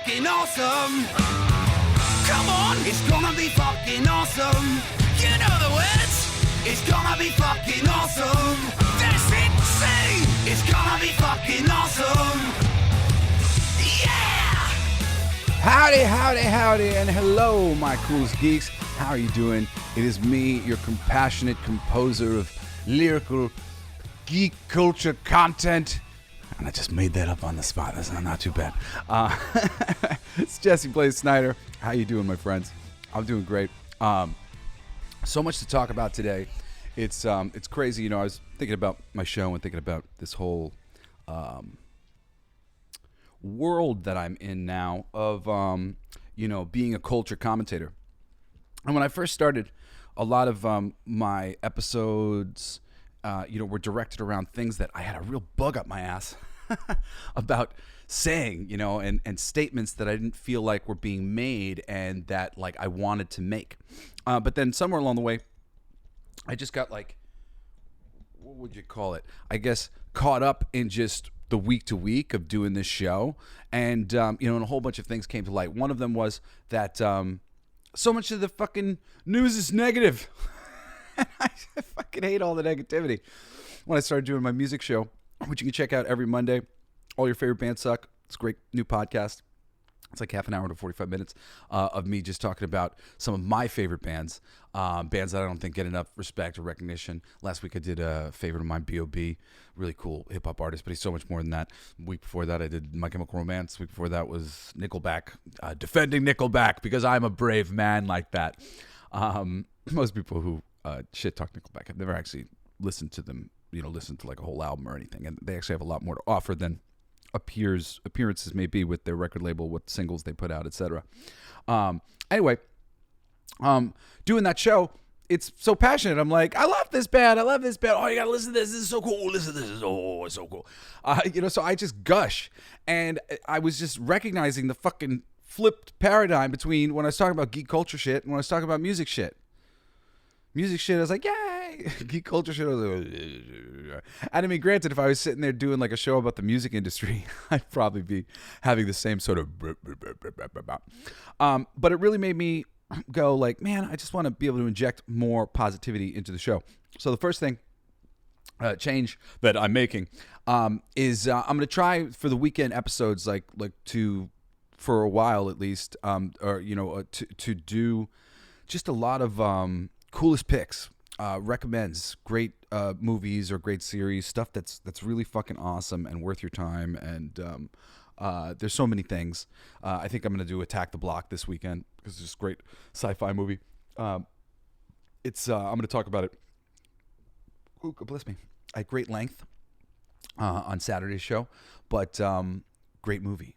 fucking awesome. Come on, it's gonna be fucking awesome. You know the words. It's gonna be fucking awesome. That's it, say. It's gonna be fucking awesome. Yeah! Howdy, howdy, howdy, and hello, my Coolest Geeks. How are you doing? It is me, your compassionate composer of lyrical geek culture content. And I just made that up on the spot. That's not too bad. It's Jesse Blaze Snider. How you doing, my friends? I'm doing great. So much to talk about today. It's crazy. You know, I was thinking about my show and thinking about this whole world that I'm in now of, being a culture commentator. And when I first started, a lot of my episodes, were directed around things that I had a real bug up my ass about saying, and statements that I didn't feel like were being made and that like I wanted to make. But then somewhere along the way, I just got like, what would you call it? I guess caught up in just the week to week of doing this show. And, and a whole bunch of things came to light. One of them was that so much of the fucking news is negative. I fucking hate all the negativity. When I started doing my music show, which you can check out every Monday, All Your Favorite Bands Suck. It's a great new podcast. It's like half an hour to 45 minutes of me just talking about some of my favorite bands, bands that I don't think get enough respect or recognition. Last week I did a favorite of mine, B.O.B., really cool hip-hop artist, but he's so much more than that. Week before that I did My Chemical Romance. Week before that was Nickelback, defending Nickelback because I'm a brave man like that. Most people who shit talk Nickelback, I've never actually listened to them, listened to like a whole album or anything, and they actually have a lot more to offer than appearances may be with their record label, what singles they put out, etc. Anyway, doing that show, it's so passionate. I'm like, I love this band. Oh, you gotta listen to this. This is so cool. Listen to this. Oh, it's so cool. So I just gush, and I was just recognizing the fucking flipped paradigm between when I was talking about geek culture shit and when I was talking about music shit. Music shit, I was like, yay! Geek culture shit, I was like, and I mean, granted, if I was sitting there doing like a show about the music industry, I'd probably be having the same sort of but it really made me go like, man, I just want to be able to inject more positivity into the show. So the first thing, change that I'm making is I'm going to try for the weekend episodes, like for a while at least, to do just a lot of coolest picks, recommends great movies or great series, stuff that's really fucking awesome and worth your time. And there's so many things. I think I'm going to do Attack the Block this weekend because it's a great sci-fi movie. I'm going to talk about it. Ooh, God bless me. At great length on Saturday's show, but great movie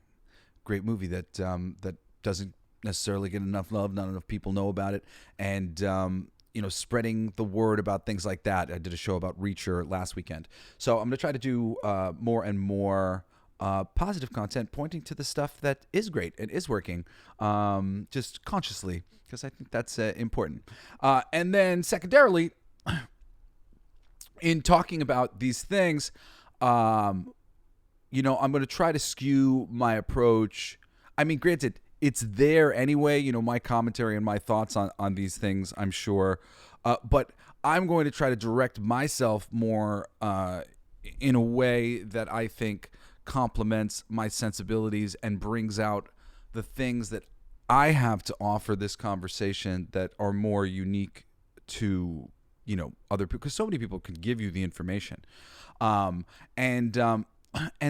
that doesn't necessarily get enough love. Not enough people know about it, and spreading the word about things like that. I did a show about Reacher last weekend, so I'm going to try to do more and more positive content, pointing to the stuff that is great and is working, just consciously, because I think that's important. And then secondarily, in talking about these things, I'm going to try to skew my approach. I mean, granted, it's there anyway, my commentary and my thoughts on these things, I'm sure. But I'm going to try to direct myself more in a way that I think complements my sensibilities and brings out the things that I have to offer this conversation that are more unique to, other people. Because so many people can give you the information. And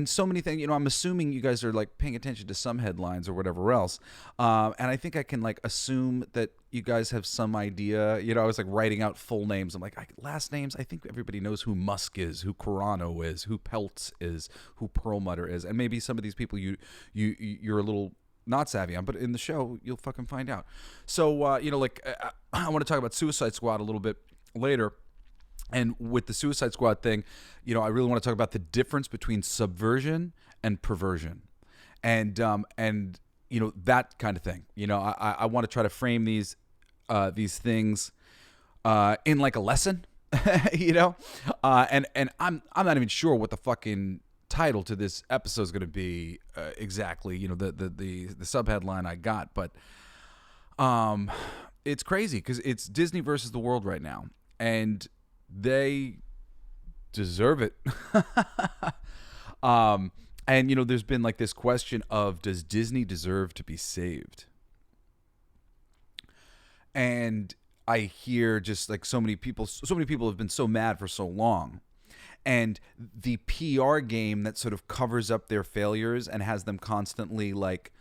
so many things, I'm assuming you guys are like paying attention to some headlines or whatever else. And I think I can like assume that you guys have some idea. I was like writing out full names. I'm like, last names. I think everybody knows who Musk is, who Carano is, who Peltz is, who Perlmutter is. And maybe some of these people you're a little not savvy on, but in the show, you'll fucking find out. So, I want to talk about Suicide Squad a little bit later. And with the Suicide Squad thing, I really want to talk about the difference between subversion and perversion, and that kind of thing. I want to try to frame these things in like a lesson, and I'm not even sure what the fucking title to this episode is going to be exactly, the subheadline I got. But it's crazy because it's Disney versus the world right now, and they deserve it. And there's been like this question of, does Disney deserve to be saved? And I hear just like so many people have been so mad for so long. And the PR game that sort of covers up their failures and has them constantly like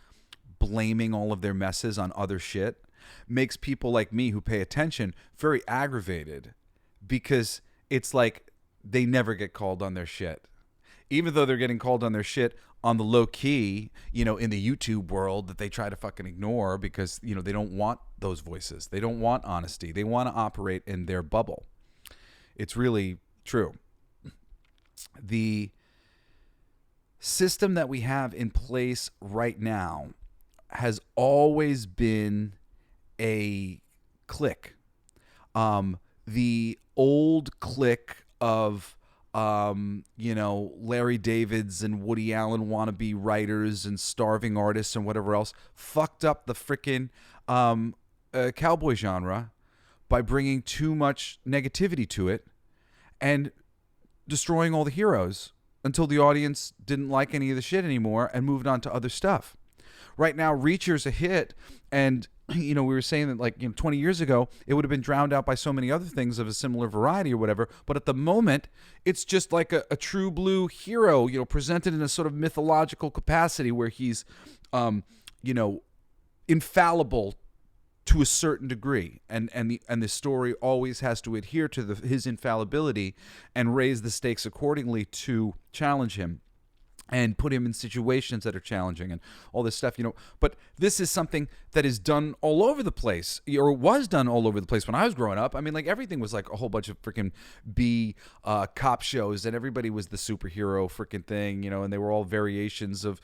blaming all of their messes on other shit makes people like me who pay attention very aggravated, because it's like they never get called on their shit. Even though they're getting called on their shit on the low key, in the YouTube world that they try to fucking ignore because, they don't want those voices. They don't want honesty. They want to operate in their bubble. It's really true. The system that we have in place right now has always been a clique. The old clique of Larry Davids and Woody Allen wannabe writers and starving artists and whatever else fucked up the frickin' cowboy genre by bringing too much negativity to it and destroying all the heroes until the audience didn't like any of the shit anymore and moved on to other stuff. Right now, Reacher's a hit, and we were saying that like 20 years ago it would have been drowned out by so many other things of a similar variety or whatever, but at the moment it's just like a true blue hero, presented in a sort of mythological capacity where he's infallible to a certain degree, and the story always has to adhere to his infallibility and raise the stakes accordingly to challenge him and put him in situations that are challenging and all this stuff, But this is something that is done all over the place, or was done all over the place when I was growing up. I mean, like, everything was like a whole bunch of freaking B cop shows, and everybody was the superhero freaking thing, and they were all variations of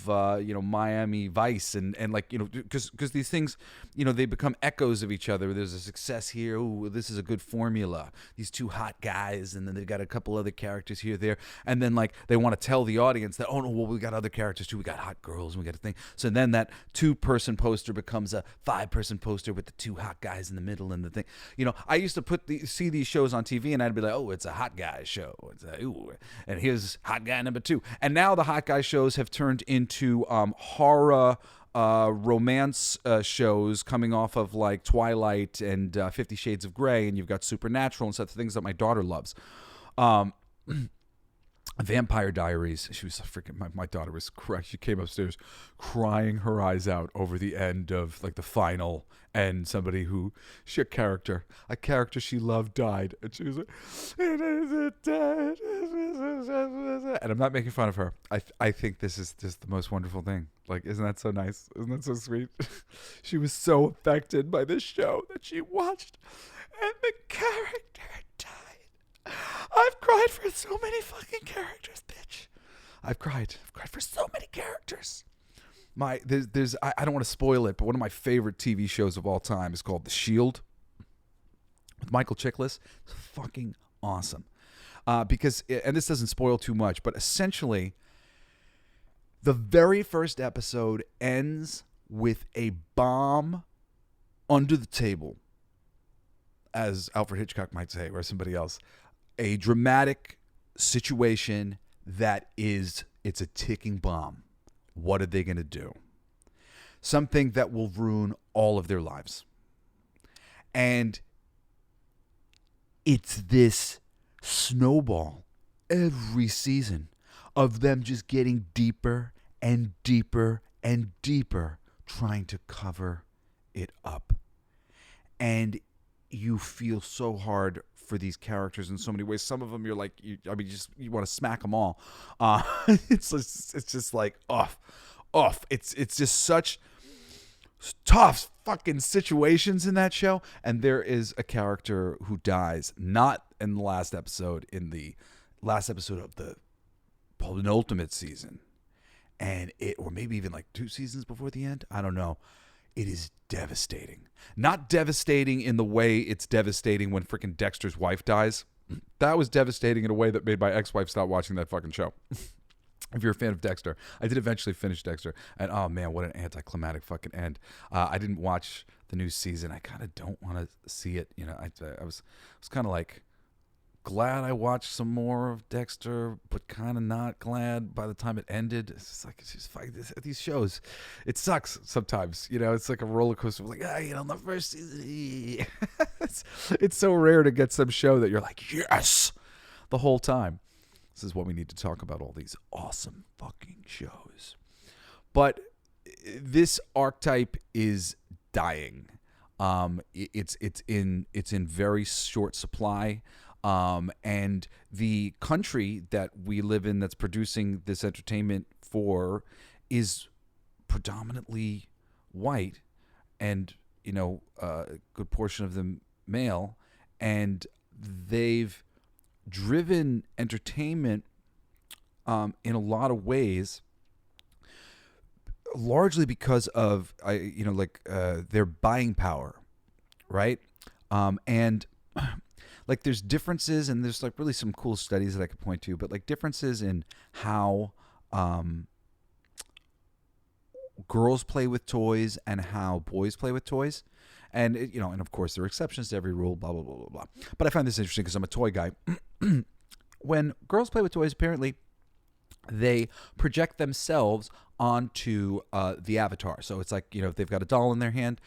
Miami Vice and like, because these things, they become echoes of each other. There's a success here. Ooh, this is a good formula. These two hot guys, and then they've got a couple other characters here, there, and then like they want to tell the audience that, oh no, well, we got other characters too. We got hot girls, and we got a thing. So then that 2-person poster becomes a 5-person poster with the 2 hot guys in the middle and the thing. I used to see these shows on TV, and I'd be like, oh, it's a hot guy show. And here's hot guy number 2. And now the hot guy shows have turned into horror romance shows coming off of like Twilight and 50 Shades of Grey, and you've got Supernatural and such things that my daughter loves. Vampire Diaries. She was freaking. My daughter was correct. She came upstairs crying her eyes out over the end of like the final, and somebody a character she loved died, and she was like, and I'm not making fun of her. I think this is just the most wonderful thing. Like, isn't that so nice? Isn't that so sweet? She was so affected by this show that she watched, and the character died. I've cried for so many fucking characters, bitch. I've cried for so many characters. I don't want to spoil it, but one of my favorite TV shows of all time is called The Shield with Michael Chiklis. It's fucking awesome. Because, and this doesn't spoil too much, but essentially the very first episode ends with a bomb under the table, as Alfred Hitchcock might say, or somebody else. A dramatic situation that it's a ticking bomb. What are they going to do? Something that will ruin all of their lives. And it's this snowball every season of them just getting deeper and deeper and deeper, trying to cover it up. And you feel so hard for these characters in so many ways. Some of them you're like, you want to smack them all. It's just like off. It's just such tough fucking situations in that show. And there is a character who dies, not in the last episode, in the last episode of the penultimate season, or maybe even like 2 seasons before the end. I don't know. It is devastating. Not devastating in the way it's devastating when freaking Dexter's wife dies. That was devastating in a way that made my ex-wife stop watching that fucking show. If you're a fan of Dexter, I did eventually finish Dexter, and oh man, what an anticlimactic fucking end. I didn't watch the new season. I kind of don't want to see it. You know, I was kind of like glad I watched some more of Dexter, but kind of not glad by the time it ended. It's just like these shows, it sucks sometimes. You know, it's like a roller coaster. Like, the first season, it's so rare to get some show that you're like, yes, the whole time. This is what we need to talk about, all these awesome fucking shows. But this archetype is dying. It's in very short supply. And the country that we live in that's producing this entertainment for is predominantly white and, a good portion of them male. And they've driven entertainment in a lot of ways, largely because of their buying power, right? And like there's differences, and there's like really some cool studies that I could point to, but like differences in how girls play with toys and how boys play with toys. And, and of course there are exceptions to every rule, blah, blah, blah, blah, blah. But I find this interesting because I'm a toy guy. When girls play with toys, apparently they project themselves onto the avatar. So it's like, if they've got a doll in their hand,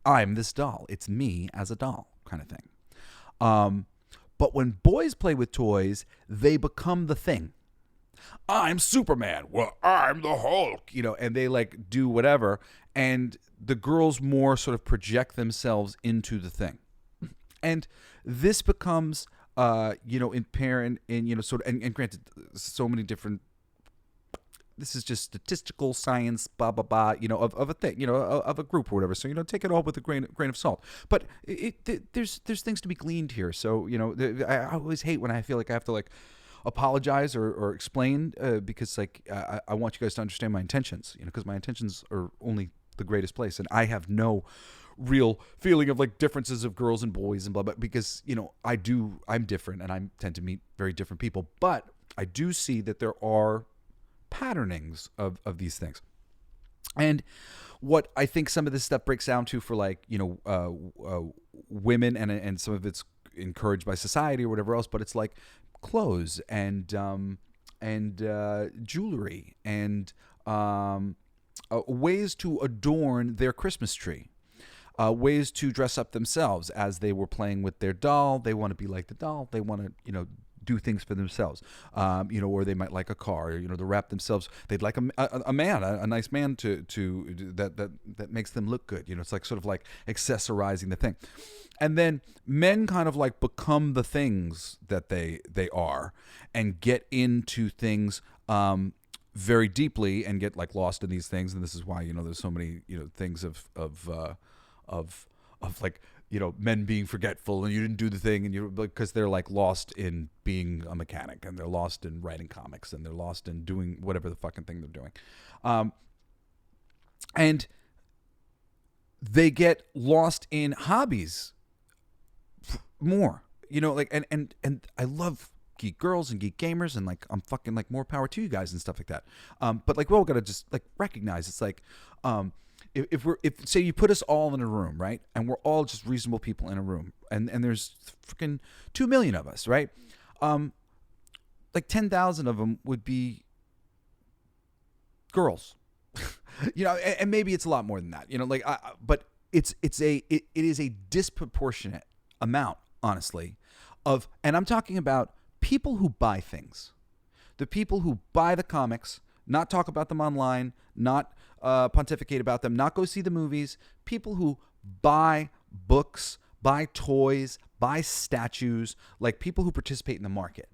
I'm this doll. It's me as a doll kind of thing. But when boys play with toys, they become the thing. I'm Superman. Well, I'm the Hulk. And they like do whatever. And the girls more sort of project themselves into the thing. And this becomes, inherent in, and granted, so many different, this is just statistical science, blah, blah, blah, of a thing, of a group or whatever. So, take it all with a grain of salt. But there's things to be gleaned here. So, I always hate when I feel like I have to like apologize or explain because like I want you guys to understand my intentions, because my intentions are only the greatest place, and I have no real feeling of like differences of girls and boys and blah blah, because I'm different and I tend to meet very different people, but I do see that there are patternings of these things. And what I think some of this stuff breaks down to for like women, and some of it's encouraged by society or whatever else, but it's like clothes and jewelry and ways to adorn their Christmas tree, ways to dress up themselves as they were playing with their doll. They want to be like the doll. They want to, do things for themselves, or they might like a car, to wrap themselves. They'd like a man, a nice man to that makes them look good. It's like sort of like accessorizing the thing. And then men kind of like become the things that they are and get into things very deeply and get like lost in these things. And this is why, there's so many, things of like, men being forgetful and you didn't do the thing, and because they're like lost in being a mechanic, and they're lost in writing comics, and they're lost in doing whatever the fucking thing they're doing. And they get lost in hobbies more, like, and I love geek girls and geek gamers, and like I'm fucking like more power to you guys and stuff like that. But like we're all gotta just like recognize it's like if say you put us all in a room, right, and we're all just reasonable people in a room, and there's freaking 2 million of us, right, like 10,000 of them would be girls, and maybe it's a lot more than that, like but it is a disproportionate amount, honestly, of, and I'm talking about people who buy things, the people who buy the comics, not talk about them online, not pontificate about them, not go see the movies, people who buy books, buy toys, buy statues, like people who participate in the market,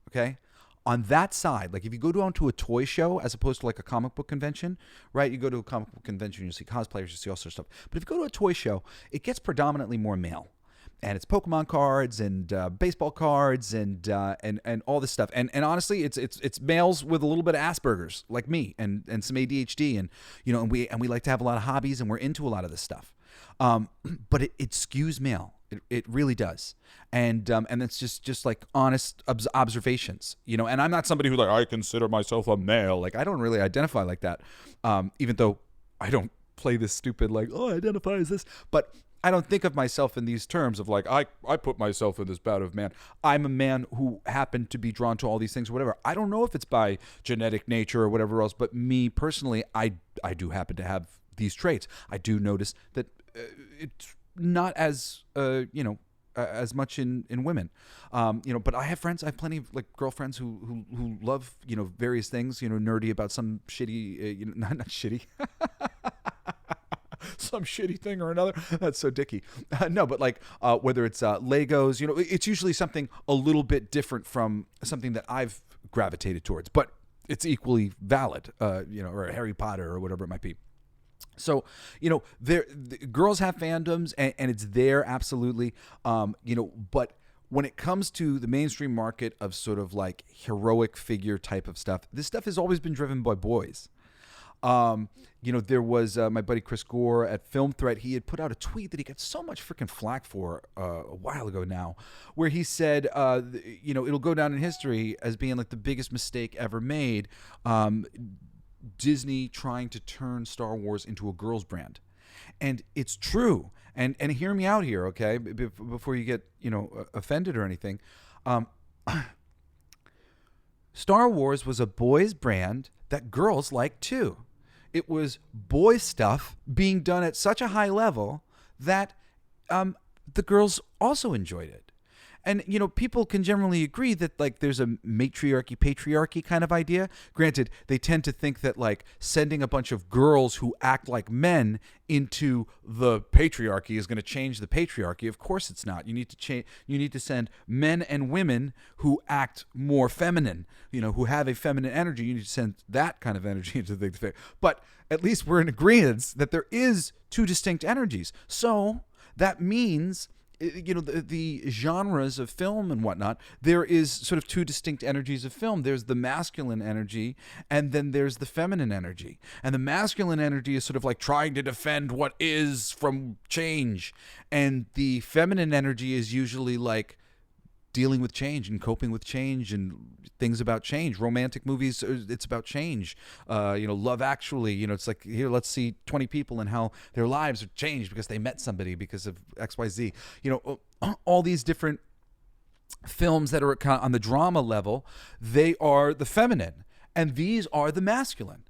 okay? On that side, like if you go down to a toy show as opposed to like a comic book convention, right? You go to a comic book convention, you see cosplayers, you see all sorts of stuff. But if you go to a toy show, it gets predominantly more male. And it's Pokemon cards and baseball cards and all this stuff. And honestly, it's males with a little bit of Asperger's, like me, and some ADHD, and and we like to have a lot of hobbies, and we're into a lot of this stuff. But it skews male. It really does. And it's just like honest observations, and I'm not somebody who like, I consider myself a male. Like, I don't really identify like that. Even though I don't play this stupid, like, oh, I identify as this, but I don't think of myself in these terms of like, I put myself in this bout of man. I'm a man who happened to be drawn to all these things or whatever. I don't know if it's by genetic nature or whatever else, but me personally, I do happen to have these traits. I do notice that it's not as, as much in women, but I have friends. I have plenty of like girlfriends who love, various things, nerdy about some shitty, not shitty, some shitty thing or another. That's so dicky. No, but like whether it's Legos, it's usually something a little bit different from something that I've gravitated towards, but it's equally valid, or Harry Potter or whatever it might be. So, the girls have fandoms and it's there, absolutely. But when it comes to the mainstream market of sort of like heroic figure type of stuff, this stuff has always been driven by boys. There was my buddy Chris Gore at Film Threat. He had put out a tweet that he got so much freaking flack for a while ago now, where he said, it'll go down in history as being like the biggest mistake ever made. Disney trying to turn Star Wars into a girls brand. And it's true. And hear me out here, okay? Before you get, offended or anything. Star Wars was a boys brand that girls liked too. It was boy stuff being done at such a high level that the girls also enjoyed it. And, people can generally agree that, like, there's a matriarchy, patriarchy kind of idea. Granted, they tend to think that, like, sending a bunch of girls who act like men into the patriarchy is going to change the patriarchy. Of course it's not. You need to change. You need to send men and women who act more feminine, who have a feminine energy. You need to send that kind of energy into the thing. But at least we're in agreement that there is two distinct energies. So that means, the genres of film and whatnot, there is sort of two distinct energies of film. There's the masculine energy, and then there's the feminine energy. And the masculine energy is sort of like trying to defend what is from change. And the feminine energy is usually like dealing with change and coping with change and things about change. Romantic movies, it's about change. Love Actually, it's like, here, let's see 20 people and how their lives are changed because they met somebody because of XYZ. All these different films that are kind of on the drama level, they are the feminine, and these are the masculine.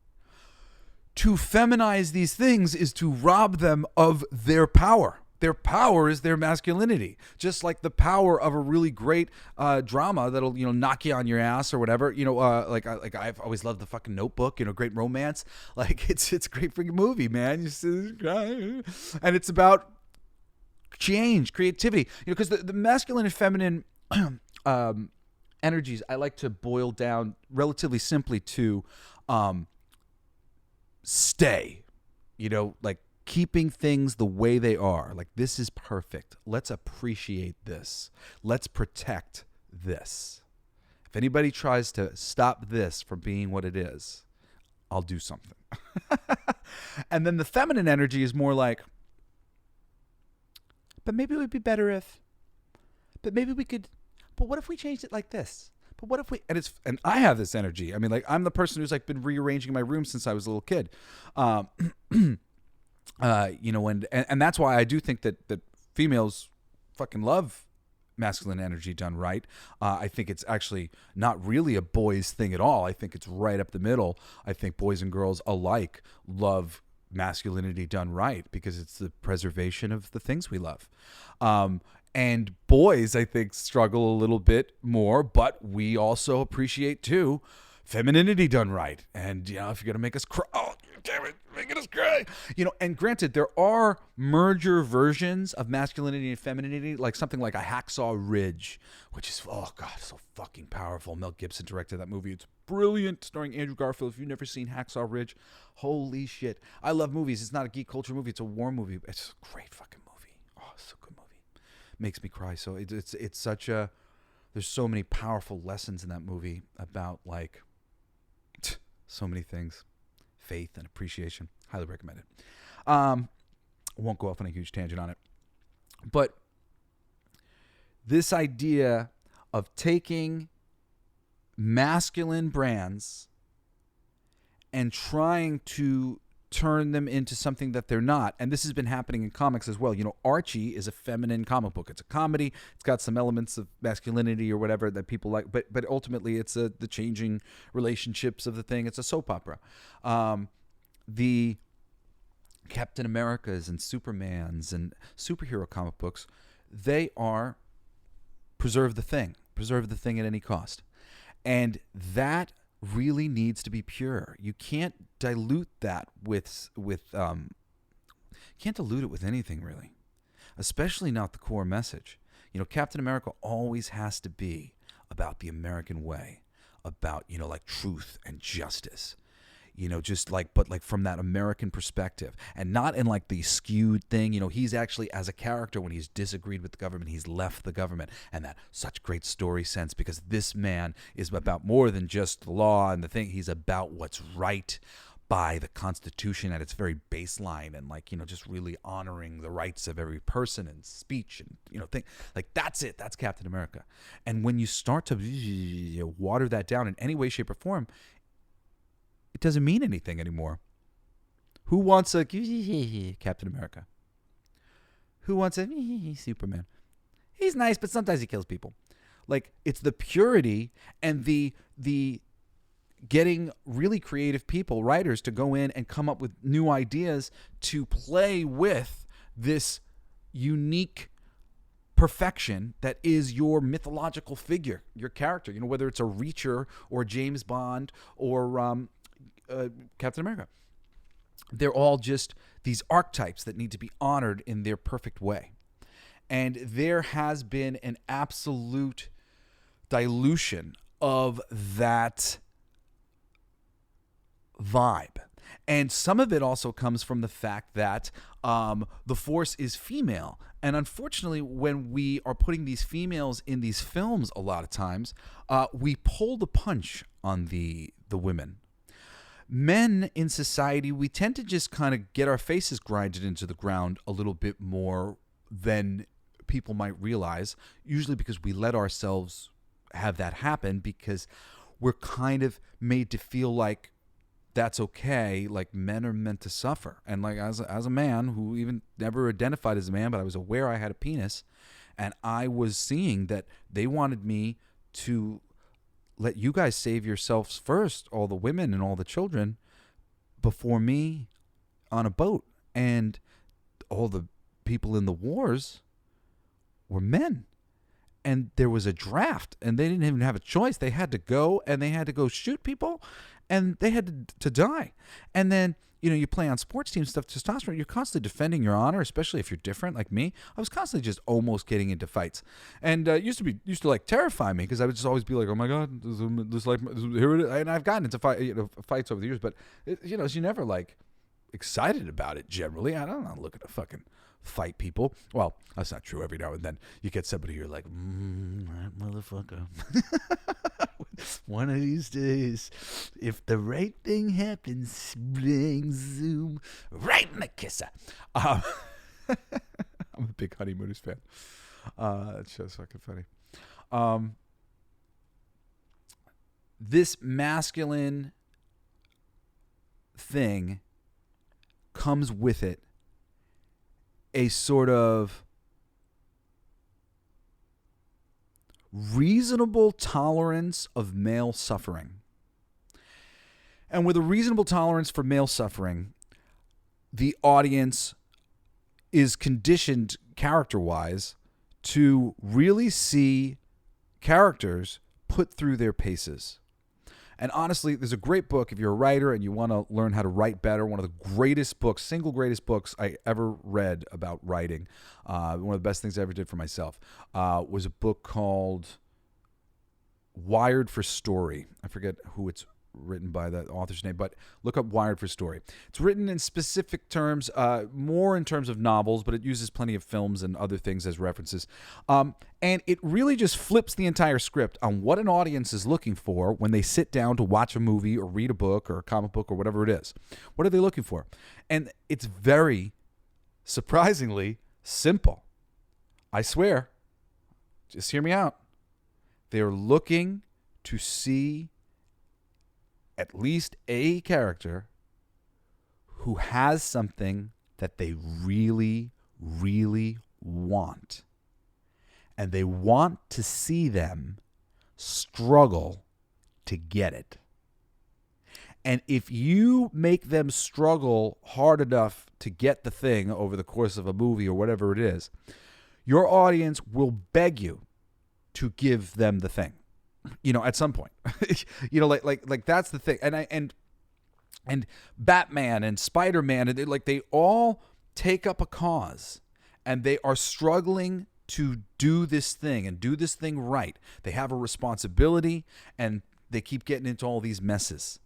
To feminize these things is to rob them of their power. Their power is their masculinity, just like the power of a really great drama that'll knock you on your ass or whatever. Like I've always loved The fucking Notebook. Great romance. Like it's a great freaking movie, man. And it's about change, creativity. Because the masculine and feminine energies, I like to boil down relatively simply to stay. Like keeping things the way they are. Like, this is perfect. Let's appreciate this. Let's protect this. If anybody tries to stop this from being what it is, I'll do something. And then the feminine energy is more like, but maybe it would be better if, but maybe we could, but what if we changed it like this? But what if we, and I have this energy. I mean, like, I'm the person who's like been rearranging my room since I was a little kid. And that's why I do think that females fucking love masculine energy done right. I think it's actually not really a boys thing at all. I think it's right up the middle. I think boys and girls alike love masculinity done right because it's the preservation of the things we love. And boys, I think, struggle a little bit more, but we also appreciate too femininity done right. And if you're gonna make us cry, oh damn it, making us cry. And granted, there are merger versions of masculinity and femininity, like something like a Hacksaw Ridge, which is, oh god, so fucking powerful. Mel Gibson directed that movie. It's brilliant, starring Andrew Garfield. If you've never seen Hacksaw Ridge, holy shit. I love movies. It's not a geek culture movie, it's a war movie. It's a great fucking movie. Oh, it's a good movie. Makes me cry. So it's such a, there's so many powerful lessons in that movie about like so many things. Faith and appreciation. Highly recommend it. Won't go off on a huge tangent on it. But this idea of taking masculine brands and trying to turn them into something that they're not. And this has been happening in comics as well. You know, Archie is a feminine comic book. It's a comedy. It's got some elements of masculinity or whatever that people like, but ultimately it's the changing relationships of the thing. It's a soap opera. The Captain Americas and Supermans and superhero comic books, they are preserve the thing at any cost. And that really needs to be pure. You can't dilute that can't dilute it with anything really, especially not the core message. You know, Captain America always has to be about the American way, about, you know, like truth and justice. You know, just like, but like from that American perspective, and not in like the skewed thing. You know, he's actually, as a character, when he's disagreed with the government, he's left the government, and that such great story sense, because this man is about more than just the law and the thing. He's about what's right by the Constitution at its very baseline, and like, you know, just really honoring the rights of every person and speech and, you know, thing like that's it. That's Captain America. And when you start to water that down in any way, shape, or form, it doesn't mean anything anymore. Who wants a Captain America? Who wants a Superman? He's nice, but sometimes he kills people. Like, it's the purity and the getting really creative people, writers, to go in and come up with new ideas to play with this unique perfection that is your mythological figure, your character. You know, whether it's a Reacher or James Bond or Captain America. They're all just these archetypes that need to be honored in their perfect way. And there has been an absolute dilution of that vibe. And some of it also comes from the fact that the Force is female. And unfortunately, when we are putting these females in these films, a lot of times, we pull the punch on the women. Men in society, we tend to just kind of get our faces grinded into the ground a little bit more than people might realize, usually because we let ourselves have that happen, because we're kind of made to feel like that's okay, like men are meant to suffer. And like as a man who even never identified as a man, but I was aware I had a penis, and I was seeing that they wanted me to let you guys save yourselves first, all the women and all the children, before me on a boat. And all the people in the wars were men. And there was a draft, and they didn't even have a choice. They had to go, and they had to go shoot people, and they had to die. And then, you know, you play on sports teams, stuff, testosterone, you're constantly defending your honor, especially if you're different like me. I was constantly just almost getting into fights. And used to like terrify me, because I would just always be like, oh my God, this here it is. And I've gotten into fights over the years, but you know, you're never like excited about it generally. I don't know, looking to fucking fight people. Well, that's not true. Every now and then you get somebody you're like, that motherfucker. One of these days, if the right thing happens, bling, zoom, right in the kisser. I'm a big Honeymooners fan. That show's fucking funny. This masculine thing comes with it a sort of reasonable tolerance of male suffering. And with a reasonable tolerance for male suffering, the audience is conditioned character-wise to really see characters put through their paces. And honestly, there's a great book if you're a writer and you want to learn how to write better. One of the greatest books, single greatest books I ever read about writing, one of the best things I ever did for myself, was a book called Wired for Story. I forget who it's written by, the author's name, but look up Wired for Story. It's written in specific terms, more in terms of novels, but it uses plenty of films and other things as references. And it really just flips the entire script on what an audience is looking for when they sit down to watch a movie or read a book or a comic book or whatever it is. What are they looking for? And it's very surprisingly simple. I swear. just hear me out. They're looking to see at least a character who has something that they really, really want. And they want to see them struggle to get it. And if you make them struggle hard enough to get the thing over the course of a movie or whatever it is, your audience will beg you to give them the thing, at some point. Like that's the thing. And Batman and Spider-Man, and they all take up a cause, and they are struggling to do this thing and do this thing right. They have a responsibility, and they keep getting into all these messes.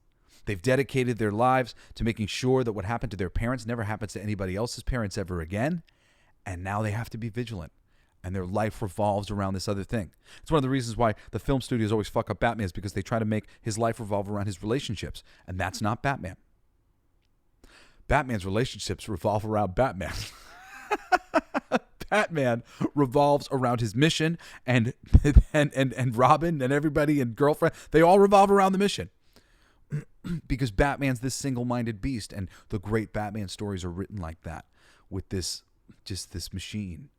They've dedicated their lives to making sure that what happened to their parents never happens to anybody else's parents ever again, and now they have to be vigilant. And their life revolves around this other thing. It's one of the reasons why the film studios always fuck up Batman, is because they try to make his life revolve around his relationships. And that's not Batman. Batman's relationships revolve around Batman. Batman revolves around his mission, and Robin and everybody and girlfriend. They all revolve around the mission. Because Batman's this single-minded beast, and the great Batman stories are written like that, with this machine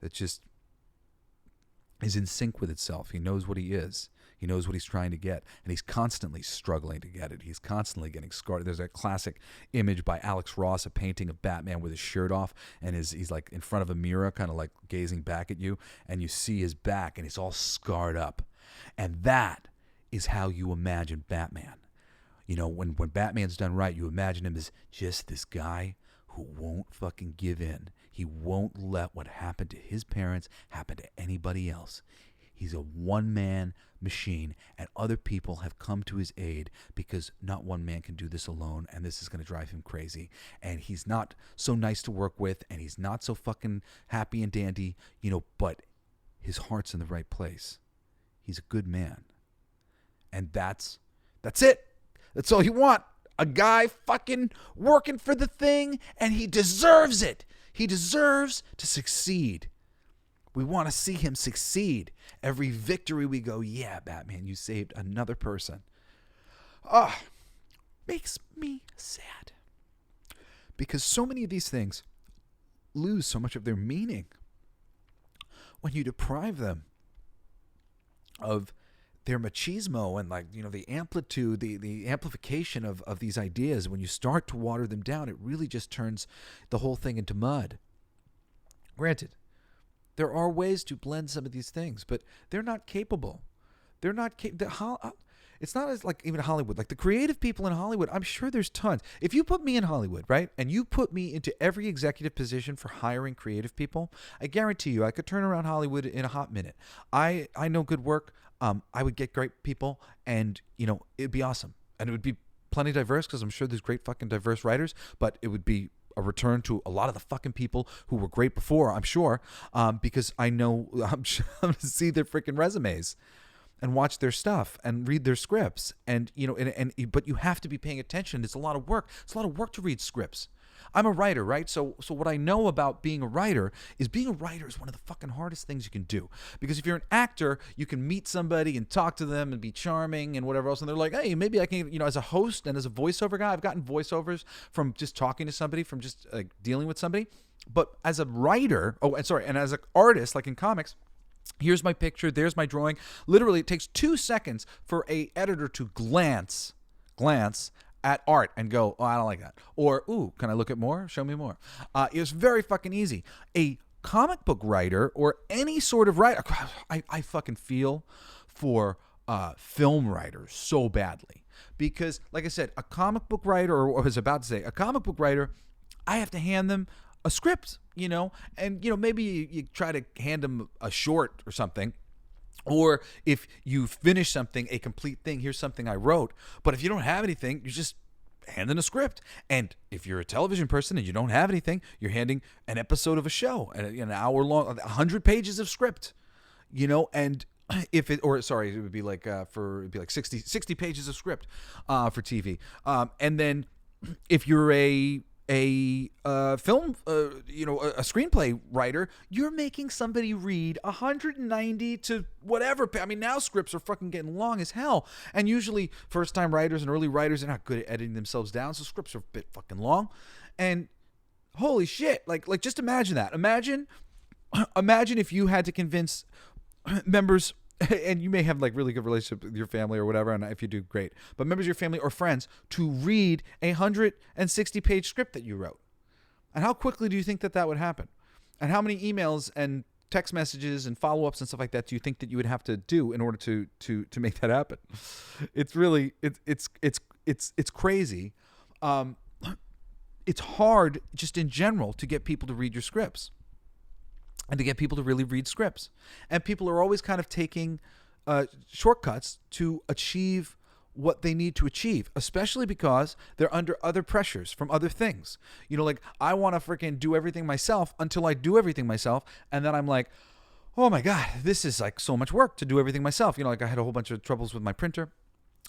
that just is in sync with itself. He knows what he is. He knows what he's trying to get, and he's constantly struggling to get it. He's constantly getting scarred. There's a classic image by Alex Ross, a painting of Batman with his shirt off, and he's like in front of a mirror, kind of like gazing back at you, and you see his back, and he's all scarred up. And that is how you imagine Batman. When Batman's done right, you imagine him as just this guy who won't fucking give in. He won't let what happened to his parents happen to anybody else. He's a one-man machine, and other people have come to his aid because not one man can do this alone, and this is going to drive him crazy. And he's not so nice to work with, and he's not so fucking happy and dandy, but his heart's in the right place. He's a good man. And that's it. That's all you want. A guy fucking working for the thing, and he deserves it. He deserves to succeed. We want to see him succeed. Every victory we go, yeah, Batman, you saved another person. Makes me sad. Because so many of these things lose so much of their meaning when you deprive them of their machismo and the amplitude, the amplification of these ideas. When you start to water them down, it really just turns the whole thing into mud. Granted, there are ways to blend some of these things, but they're not capable. They're not capable. It's not as like even Hollywood. Like the creative people in Hollywood, I'm sure there's tons. If you put me in Hollywood, right, and you put me into every executive position for hiring creative people, I guarantee you I could turn around Hollywood in a hot minute. I know good work. I would get great people, and it'd be awesome, and it would be plenty diverse because I'm sure there's great fucking diverse writers, but it would be a return to a lot of the fucking people who were great before, I'm sure, because I'm going to see their freaking resumes and watch their stuff and read their scripts, and but you have to be paying attention. It's a lot of work. It's a lot of work to read scripts. I'm a writer, right? So what I know about being a writer is one of the fucking hardest things you can do. Because if you're an actor, you can meet somebody and talk to them and be charming and whatever else. And they're like, hey, maybe I can, as a host and as a voiceover guy, I've gotten voiceovers from just talking to somebody, from just dealing with somebody. But as a writer, and as an artist, like in comics, here's my picture, there's my drawing. Literally, it takes 2 seconds for a editor to glance at art and go, oh, I don't like that. Or, ooh, can I look at more? Show me more. It's very fucking easy. A comic book writer or any sort of writer, I fucking feel for film writers so badly. Because, like I said, a comic book writer, or I was about to say, a comic book writer, I have to hand them a script, and, maybe you try to hand them a short or something. Or if you finish something, a complete thing, here's something I wrote. But if you don't have anything, you're just handing a script. And if you're a television person and you don't have anything, you're handing an episode of a show, an hour long, 100 pages of script, and if it, or sorry, it would be like, it'd be like 60 pages of script, for TV. And then if you're a a film, a screenplay writer, you're making somebody read 190 to whatever. I mean, now scripts are fucking getting long as hell. And usually first-time writers and early writers are not good at editing themselves down, so scripts are a bit fucking long. And holy shit, like just imagine that. Imagine if you had to convince members, and you may have like really good relationship with your family or whatever, and if you do, great, but members of your family or friends to read a 160-page script that you wrote. And how quickly do you think that would happen? And how many emails and text messages and follow-ups and stuff like that do you think that you would have to do in order to make that happen? It's really it's crazy. It's hard just in general to get people to read your scripts. And to get people to really read scripts. And people are always kind of taking shortcuts to achieve what they need to achieve, especially because they're under other pressures from other things. Like, I want to freaking do everything myself until I do everything myself. And then I'm like, oh my God, this is like so much work to do everything myself. Like I had a whole bunch of troubles with my printer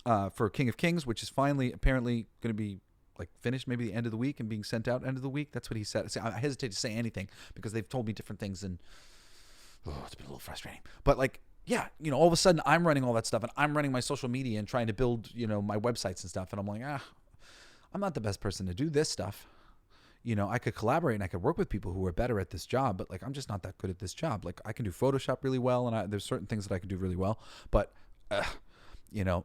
for King of Kings, which is finally apparently going to be like finished maybe the end of the week and being sent out end of the week. That's what he said. I hesitate to say anything because they've told me different things, and it's been a little frustrating. But like, yeah, all of a sudden I'm running all that stuff, and I'm running my social media and trying to build, my websites and stuff. And I'm like, I'm not the best person to do this stuff. I could collaborate and I could work with people who are better at this job, but like, I'm just not that good at this job. Like, I can do Photoshop really well, and there's certain things that I can do really well, but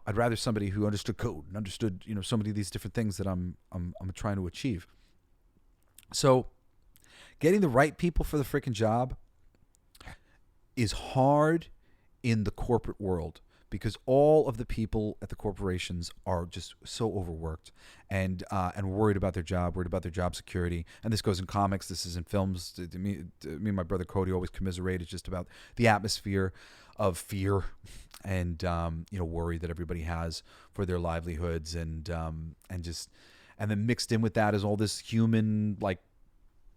I'd rather somebody who understood code and understood, so many of these different things that I'm trying to achieve. So getting the right people for the freaking job is hard in the corporate world because all of the people at the corporations are just so overworked and worried about their job, worried about their job security. And this goes in comics. This is in films. Me and my brother Cody always commiserate. It's just about the atmosphere of fear and worry that everybody has for their livelihoods, and then mixed in with that is all this human like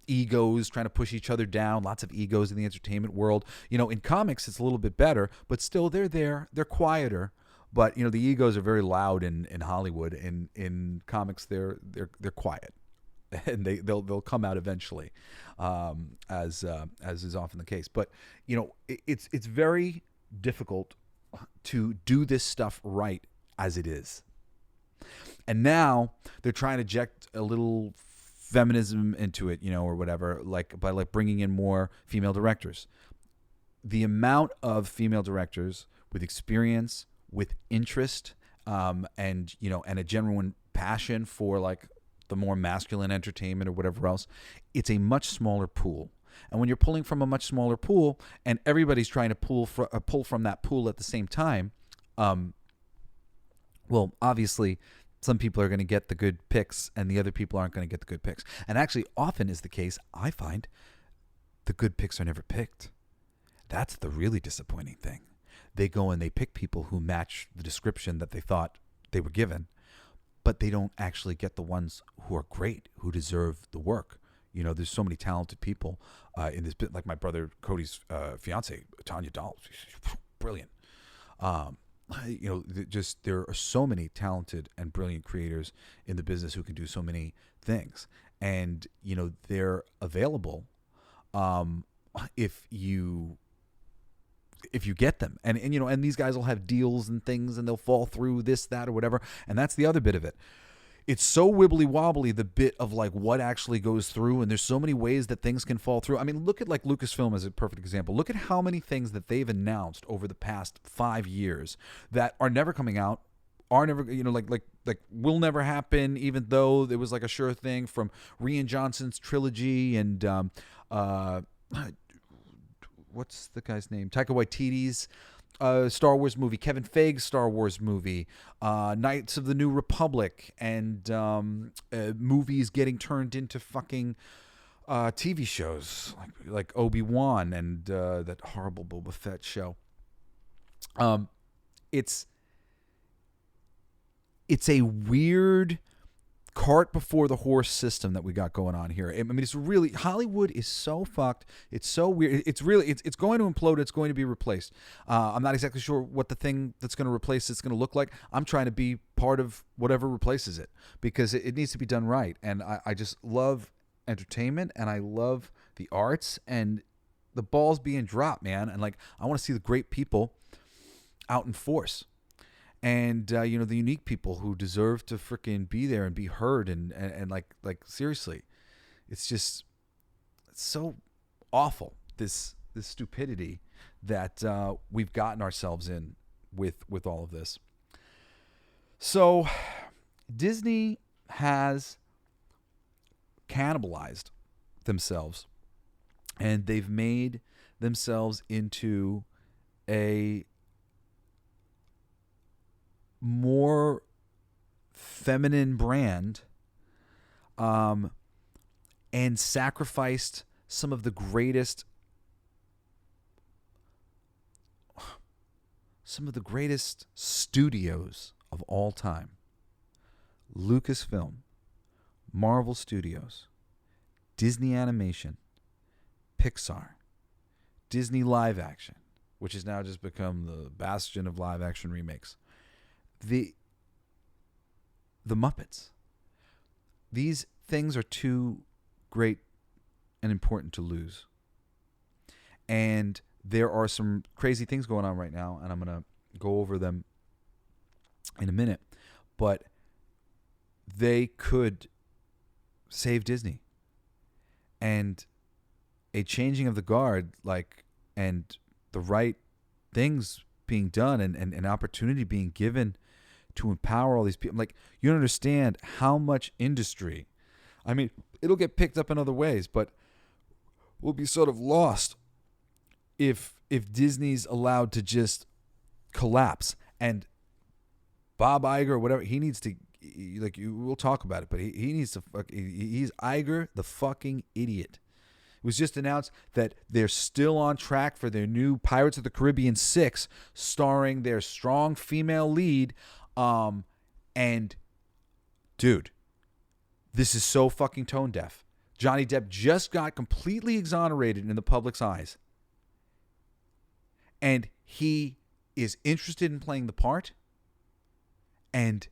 egos trying to push each other down. Lots of egos in the entertainment world. In comics it's a little bit better, but still they're quieter. But the egos are very loud in Hollywood. In comics they're quiet, and they'll come out eventually, as is often the case. But it's very difficult to do this stuff right as it is. And now they're trying to inject a little feminism into it, or whatever, like by like bringing in more female directors. The amount of female directors with experience, with interest, and a genuine passion for like the more masculine entertainment or whatever else, it's a much smaller pool. And when you're pulling from a much smaller pool and everybody's trying to pull from that pool at the same time, well, obviously some people are going to get the good picks and the other people aren't going to get the good picks. And actually often is the case, I find, the good picks are never picked. That's the really disappointing thing. They go and they pick people who match the description that they thought they were given, but they don't actually get the ones who are great, who deserve the work. There's so many talented people in this bit, like my brother Cody's fiance, Tanya Dahl. She's brilliant. There are so many talented and brilliant creators in the business who can do so many things. And, they're available if you get them. And these guys will have deals and things, and they'll fall through this, that, or whatever. And that's the other bit of it. It's so wibbly wobbly, the bit of like what actually goes through, and there's so many ways that things can fall through. I mean, look at like Lucasfilm as a perfect example. Look at how many things that they've announced over the past 5 years that are never coming out, are never, like will never happen, even though there was like a sure thing, from Rian Johnson's trilogy and what's the guy's name? Taika Waititi's Star Wars movie, Kevin Feige's Star Wars movie, Knights of the New Republic, and movies getting turned into fucking TV shows like Obi-Wan and that horrible Boba Fett show. It's a weird cart before the horse system that we got going on here. I mean, it's really, Hollywood is so fucked. It's so weird. It's really, it's going to implode. It's going to be replaced. I'm not exactly sure what the thing that's going to replace it's going to look like. I'm trying to be part of whatever replaces it because it needs to be done right. And I just love entertainment and I love the arts and the ball's being dropped, man. And like, I want to see the great people out in force. And, the unique people who deserve to freaking be there and be heard and like seriously, it's so awful, this stupidity that we've gotten ourselves in with all of this. So Disney has cannibalized themselves and they've made themselves into a more feminine brand, and sacrificed some of the greatest studios of all time. Lucasfilm, Marvel Studios, Disney Animation, Pixar, Disney Live Action, which has now just become the bastion of live action remakes. The Muppets. These things are too great and important to lose. And there are some crazy things going on right now, and I'm going to go over them in a minute. But they could save Disney. And a changing of the guard, and the right things being done and an opportunity being given to empower all these people. Like, you don't understand how much industry, I mean, it'll get picked up in other ways, but we'll be sort of lost if Disney's allowed to just collapse. And Bob Iger or whatever, he needs to, we'll talk about it, but he needs to, he's Iger the fucking idiot. It was just announced that they're still on track for their new Pirates of the Caribbean 6, starring their strong female lead. And dude, this is so fucking tone deaf. Johnny Depp just got completely exonerated in the public's eyes. And he is interested in playing the part. And,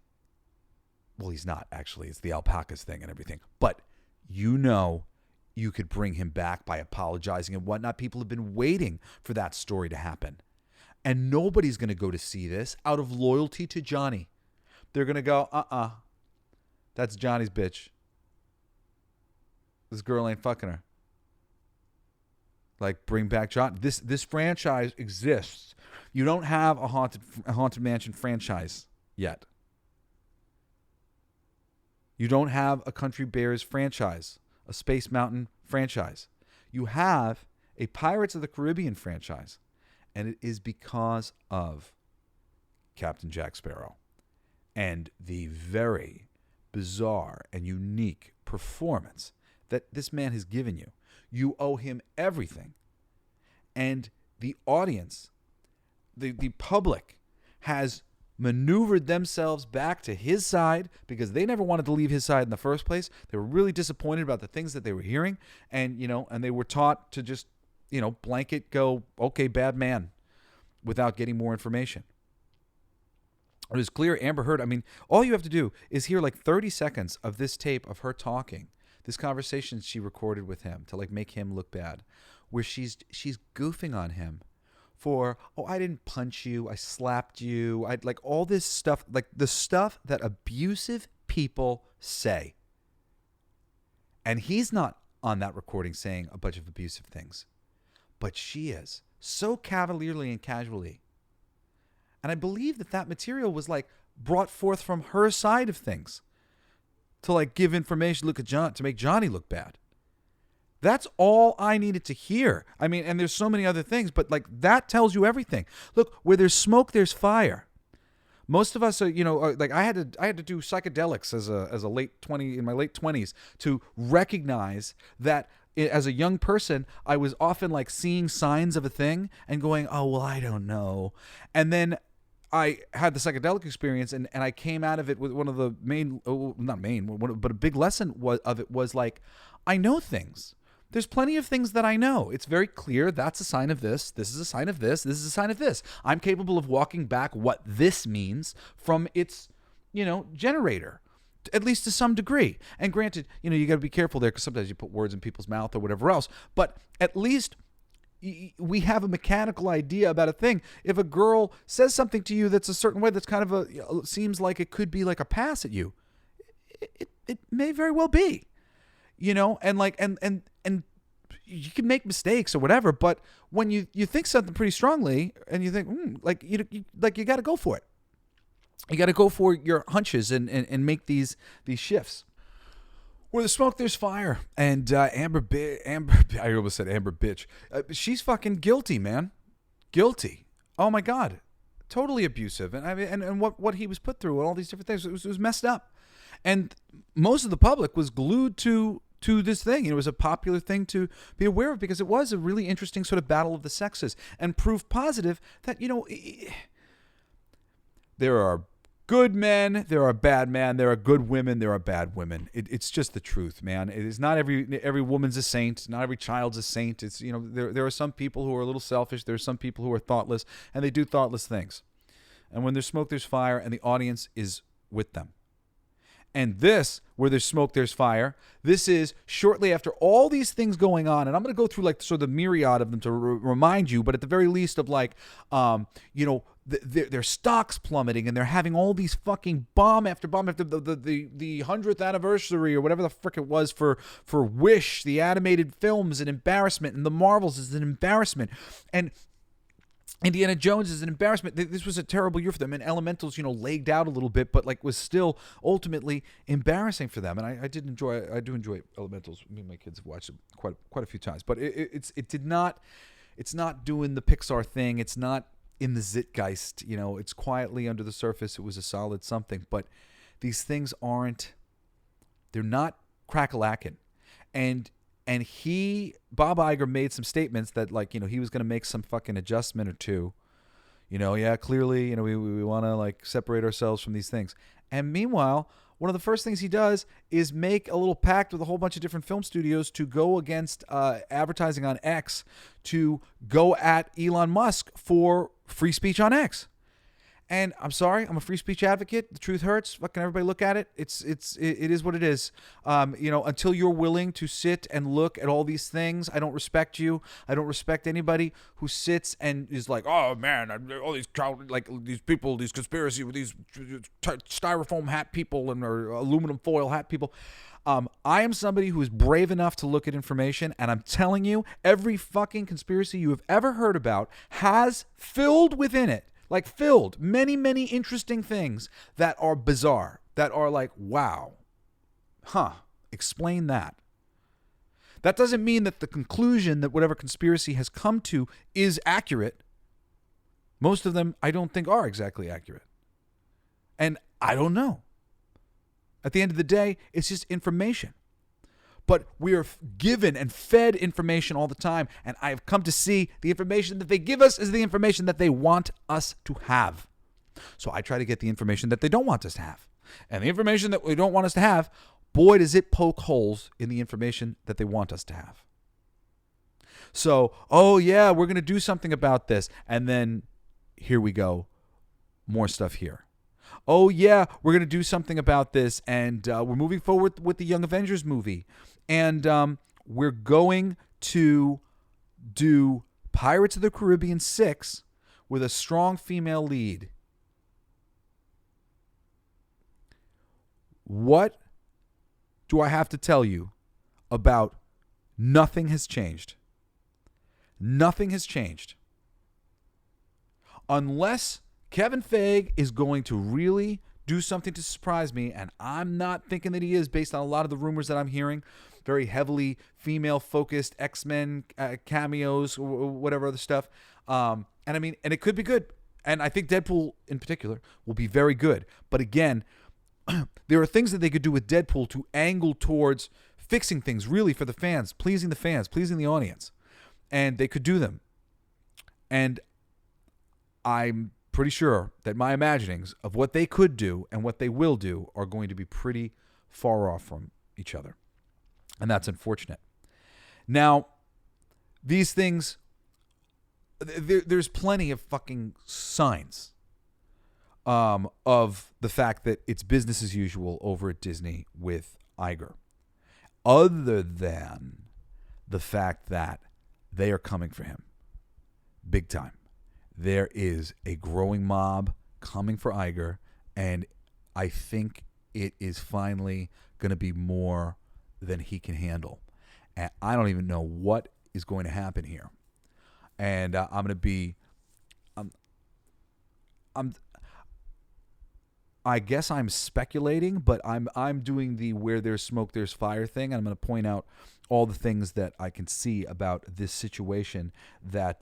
well, he's not actually. It's the alpacas thing and everything. But you could bring him back by apologizing and whatnot. People have been waiting for that story to happen. And nobody's going to go to see this out of loyalty to Johnny. They're going to go, that's Johnny's bitch. This girl ain't fucking her. Like, bring back John. This franchise exists. You don't have a Haunted Mansion franchise yet. You don't have a Country Bears franchise, a Space Mountain franchise. You have a Pirates of the Caribbean franchise. And it is because of Captain Jack Sparrow and the very bizarre and unique performance that this man has given you. You owe him everything. And the audience, the public, has maneuvered themselves back to his side because they never wanted to leave his side in the first place. They were really disappointed about the things that they were hearing. And, and they were taught to just, blanket go, okay, bad man, without getting more information. It was clear Amber Heard, I mean, all you have to do is hear 30 seconds of this tape of her talking, this conversation she recorded with him to make him look bad, where she's goofing on him for, I didn't punch you, I slapped you, I all this stuff, the stuff that abusive people say. And he's not on that recording saying a bunch of abusive things. But she is, so cavalierly and casually. And I believe that material was brought forth from her side of things to give information, look at John, to make Johnny look bad. That's all I needed to hear. I mean, and there's so many other things, but that tells you everything. Look, where there's smoke, there's fire. Most of us are, I had to do psychedelics as a in my late 20s to recognize that as a young person, I was often seeing signs of a thing and going, oh, well, I don't know. And then I had the psychedelic experience, and I came out of it with one of the but a big lesson of it was like, I know things. There's plenty of things that I know. It's very clear that's a sign of this. This is a sign of this. This is a sign of this. I'm capable of walking back what this means from its, generator, at least to some degree. And granted, you got to be careful there because sometimes you put words in people's mouth or whatever else. But at least we have a mechanical idea about a thing. If a girl says something to you that's a certain way, that's kind of seems like it could be like a pass at you, it may very well be, and you can make mistakes or whatever. But when you think something pretty strongly and you think, you got to go for it. You got to go for your hunches and make these shifts. Where there's smoke, there's fire. And Amber, I almost said Amber bitch. She's fucking guilty, man. Guilty. Oh my God. Totally abusive. And I mean, and what he was put through and all these different things, it was messed up. And most of the public was glued to this thing. It was a popular thing to be aware of because it was a really interesting sort of battle of the sexes and proof positive that, there are good men, there are bad men, there are good women, there are bad women. It's just the truth, man. It is not every woman's a saint, not every child's a saint. It's there are some people who are a little selfish, there are some people who are thoughtless, and they do thoughtless things. And when there's smoke, there's fire, and the audience is with them. And this, where there's smoke, there's fire. This is shortly after all these things going on, and I'm going to go through like sort of the myriad of them to remind you, but at the very least of like, their stocks plummeting, and they're having all these fucking bomb after bomb after the 100th anniversary or whatever the frick it was for Wish, the animated films, an embarrassment, and the Marvels is an embarrassment, and Indiana Jones is an embarrassment. This was a terrible year for them, and Elementals, lagged out a little bit, but like was still ultimately embarrassing for them. And I do enjoy Elementals. Me and my kids have watched it quite a few times, but it's not doing the Pixar thing. It's not in the Zeitgeist. It's quietly under the surface. It was a solid something, but these things they're not crack-a-lackin'. And Bob Iger made some statements that he was going to make some fucking adjustment or two. Clearly, we want to like separate ourselves from these things. And meanwhile, one of the first things he does is make a little pact with a whole bunch of different film studios to go against advertising on X, to go at Elon Musk for free speech on X. And I'm sorry, I'm a free speech advocate. The truth hurts. Fucking everybody look at it. It is what it is. Until you're willing to sit and look at all these things, I don't respect you. I don't respect anybody who sits and is like, oh man, all these these people, these conspiracy with these styrofoam hat people or aluminum foil hat people. I am somebody who is brave enough to look at information, and I'm telling you, every fucking conspiracy you have ever heard about has filled within it. Filled many, many interesting things that are bizarre, that are like, wow, explain that. That doesn't mean that the conclusion that whatever conspiracy has come to is accurate. Most of them I don't think are exactly accurate. And I don't know. At the end of the day, it's just information. But we are given and fed information all the time, and I have come to see the information that they give us is the information that they want us to have. So I try to get the information that they don't want us to have. And the information that they don't want us to have, boy, does it poke holes in the information that they want us to have. So, oh yeah, we're going to do something about this. And then here we go, more stuff here. Oh yeah, we're going to do something about this, and we're moving forward with the Young Avengers movie. And we're going to do Pirates of the Caribbean 6 with a strong female lead. What do I have to tell you about nothing has changed? Nothing has changed. Unless Kevin Feige is going to really do something to surprise me, and I'm not thinking that he is based on a lot of the rumors that I'm hearing. Very heavily female-focused X-Men cameos, or whatever other stuff. And it could be good. And I think Deadpool, in particular, will be very good. But again, there are things that they could do with Deadpool to angle towards fixing things, really, for the fans, pleasing the audience. And they could do them. And I'm pretty sure that my imaginings of what they could do and what they will do are going to be pretty far off from each other. And that's unfortunate. Now, these things, there's plenty of fucking signs of the fact that it's business as usual over at Disney with Iger, other than the fact that they are coming for him big time. There is a growing mob coming for Iger, and I think it is finally going to be more than he can handle. And I don't even know what is going to happen here. And I'm going to be, I guess I'm speculating, but I'm doing the where there's smoke, there's fire thing. And I'm going to point out all the things that I can see about this situation that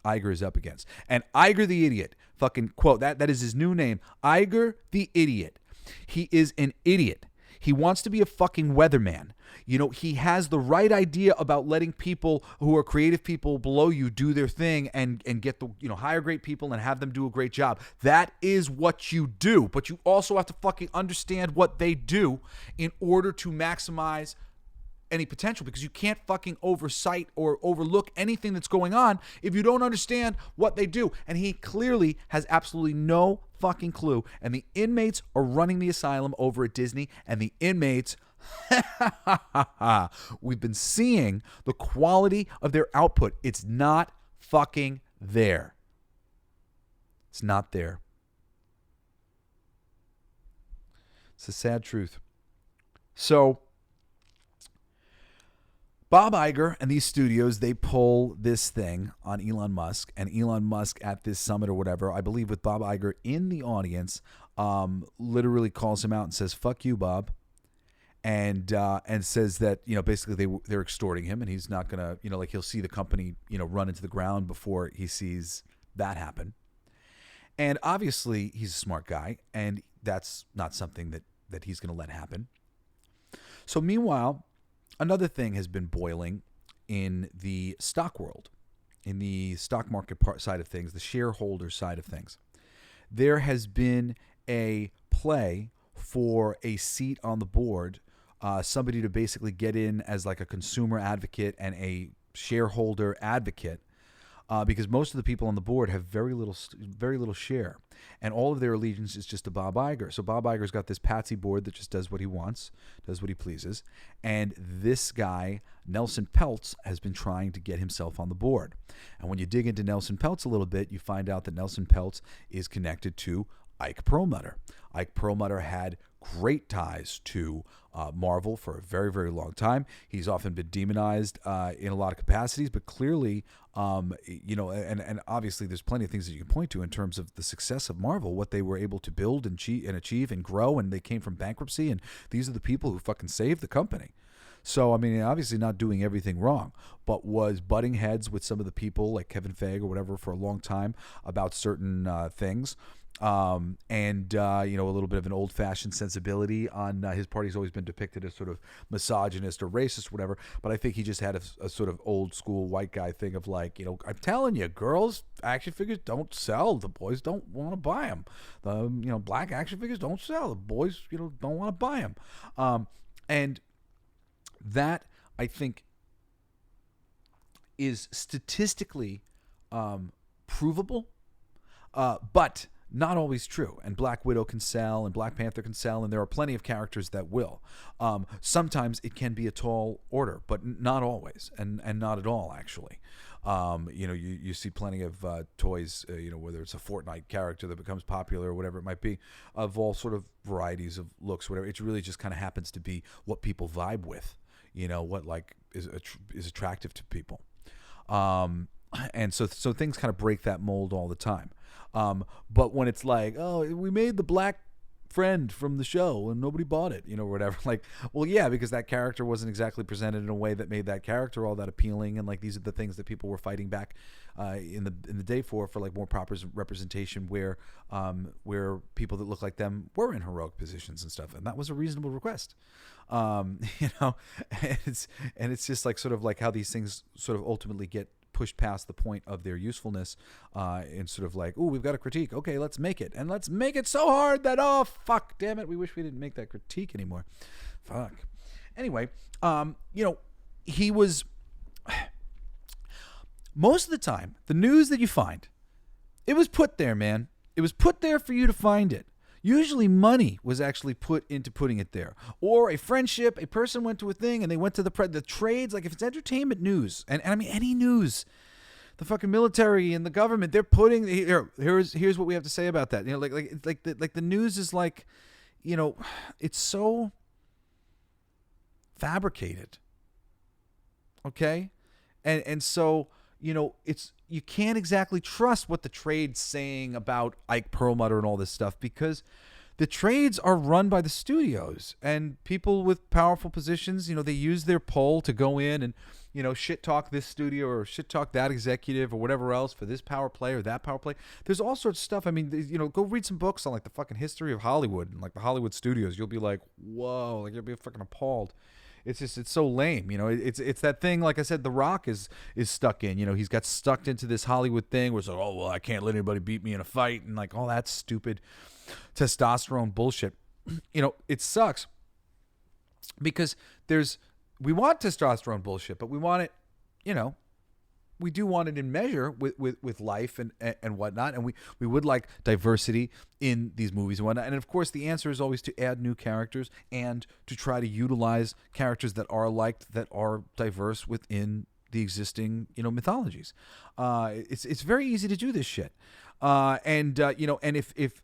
Iger is up against. And Iger the idiot, fucking quote, that is his new name, Iger the idiot. He is an idiot. He wants to be a fucking weatherman. You know, he has the right idea about letting people who are creative people below you do their thing and get the, you know, hire great people and have them do a great job. That is what you do. But you also have to fucking understand what they do in order to maximize any potential, because you can't fucking oversight or overlook anything that's going on if you don't understand what they do. And he clearly has absolutely no fucking clue. And the inmates are running the asylum over at Disney, and the inmates, we've been seeing the quality of their output. It's not fucking there. It's not there. It's a sad truth. So Bob Iger and these studios, they pull this thing on Elon Musk, and Elon Musk at this summit or whatever, I believe with Bob Iger in the audience, literally calls him out and says, "Fuck you, Bob," and says that, you know, basically they're extorting him, and he's not gonna, you know, like he'll see the company, you know, run into the ground before he sees that happen. And obviously he's a smart guy, and that's not something that he's gonna let happen. So meanwhile, another thing has been boiling in the stock world, in the stock market side of things, the shareholder side of things. There has been a play for a seat on the board, somebody to basically get in as like a consumer advocate and a shareholder advocate, because most of the people on the board have very little share, and all of their allegiance is just to Bob Iger. So Bob Iger's got this patsy board that just does what he wants, does what he pleases, and this guy, Nelson Peltz, has been trying to get himself on the board. And when you dig into Nelson Peltz a little bit, you find out that Nelson Peltz is connected to Ike Perlmutter. Ike Perlmutter had great ties to Marvel for a very, very long time. He's often been demonized in a lot of capacities, but clearly, you know, and obviously there's plenty of things that you can point to in terms of the success of Marvel, what they were able to build and achieve and grow, and they came from bankruptcy, and these are the people who fucking saved the company. So, I mean, obviously not doing everything wrong, but was butting heads with some of the people like Kevin Feige or whatever for a long time about certain things. And you know, a little bit of an old-fashioned sensibility on his part. He's always been depicted as sort of misogynist or racist, or whatever. But I think he just had a sort of old-school white guy thing of like, you know, I'm telling you, girls action figures don't sell. The boys don't want to buy them. The, you know, black action figures don't sell. The boys, you know, don't want to buy them. And that, I think, is statistically provable, but not always true. And Black Widow can sell, and Black Panther can sell, and there are plenty of characters that will. Sometimes it can be a tall order, but not always, and not at all, actually. You know, you see plenty of toys, you know, whether it's a Fortnite character that becomes popular or whatever it might be, of all sort of varieties of looks, whatever. It really just kind of happens to be what people vibe with, you know, what like is attractive to people. And so things kind of break that mold all the time. But when it's like, oh, we made the black friend from the show and nobody bought it, you know, or whatever. Like, well, yeah, because that character wasn't exactly presented in a way that made that character all that appealing. And like, these are the things that people were fighting back in the day for like more proper representation, where people that look like them were in heroic positions and stuff. And that was a reasonable request. You know, and it's just like sort of like how these things sort of ultimately get pushed past the point of their usefulness and sort of like, oh, we've got a critique. Okay, let's make it. And let's make it so hard that, oh, fuck, damn it, we wish we didn't make that critique anymore. Fuck. Anyway, he was... Most of the time, the news that you find, it was put there, man. It was put there for you to find it. Usually money was actually put into putting it there. Or a friendship, a person went to a thing and they went to the trades. Like if it's entertainment news, and I mean any news, the fucking military and the government, they're putting, here's what we have to say about that. Like the news is like, it's so fabricated. Okay? And so, you can't exactly trust what the trade's saying about Ike Perlmutter and all this stuff, because the trades are run by the studios and people with powerful positions. They use their pull to go in and, shit talk this studio or shit talk that executive or whatever else for this power play or that power play. There's all sorts of stuff. I mean, go read some books on like the fucking history of Hollywood and like the Hollywood studios. You'll be like, whoa, like you'll be fucking appalled. It's so lame, It's that thing. Like I said, The Rock is stuck in. He's got stuck into this Hollywood thing where it's like, oh well, I can't let anybody beat me in a fight, and like all that stupid testosterone bullshit. It sucks because we want testosterone bullshit, but we want it, we do want it in measure with life and whatnot. And we would like diversity in these movies and whatnot. And of course, the answer is always to add new characters and to try to utilize characters that are liked, that are diverse within the existing, mythologies. It's very easy to do this shit. And if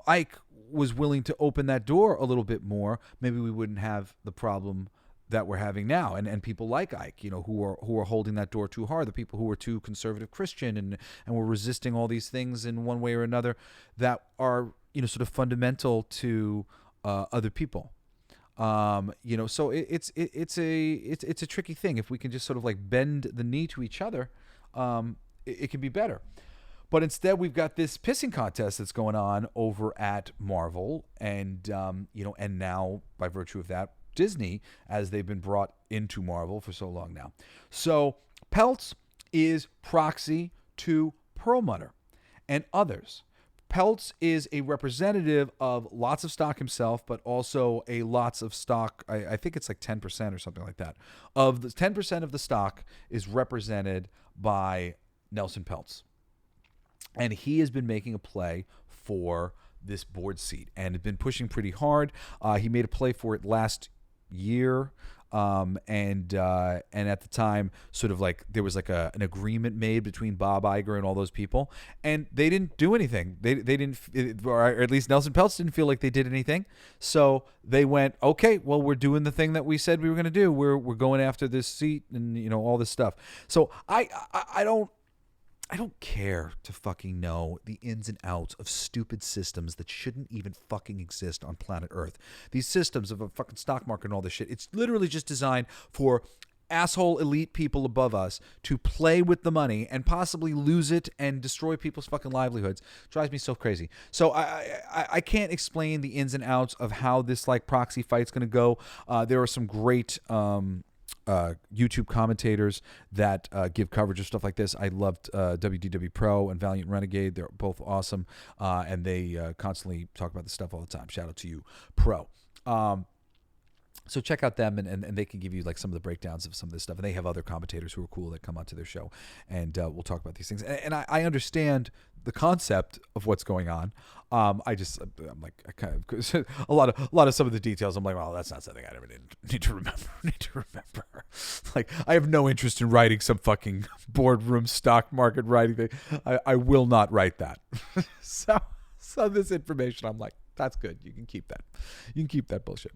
Ike was willing to open that door a little bit more, maybe we wouldn't have the problem that we're having now, and people like Ike, who are holding that door too hard, the people who are too conservative Christian and were resisting all these things in one way or another that are sort of fundamental to other people. So it's a tricky thing. If we can just sort of like bend the knee to each other, it can be better. But instead, we've got this pissing contest that's going on over at Marvel, and and now by virtue of that, Disney, as they've been brought into Marvel for so long now. So Peltz is proxy to Perlmutter and others. Peltz is a representative of lots of stock himself, but also a lots of stock. I think it's like 10% or something like that. Of the 10% of the stock is represented by Nelson Peltz. And he has been making a play for this board seat and had been pushing pretty hard. He made a play for it last year, and at the time, sort of like there was like an agreement made between Bob Iger and all those people, and they didn't do anything. They didn't, or at least Nelson Peltz didn't feel like they did anything. So they went, okay, well, we're doing the thing that we said we were going to do. We're going after this seat and all this stuff. So I don't care to fucking know the ins and outs of stupid systems that shouldn't even fucking exist on planet Earth. These systems of a fucking stock market and all this shit, it's literally just designed for asshole elite people above us to play with the money and possibly lose it and destroy people's fucking livelihoods. Drives me so crazy. So I can't explain the ins and outs of how this like proxy fight's going to go. There are some great YouTube commentators that give coverage of stuff like this. I loved WDW Pro and Valiant Renegade. They're both awesome, and they constantly talk about this stuff all the time. Shout out to you, Pro. So check out them, and they can give you like some of the breakdowns of some of this stuff. And they have other commentators who are cool that come onto their show, and we'll talk about these things. And I understand the concept of what's going on. I'm like, I kind of a lot of some of the details. I'm like, well, that's not something I ever need to remember. Like, I have no interest in writing some fucking boardroom stock market writing thing. I will not write that. So this information, I'm like, that's good. You can keep that. You can keep that bullshit.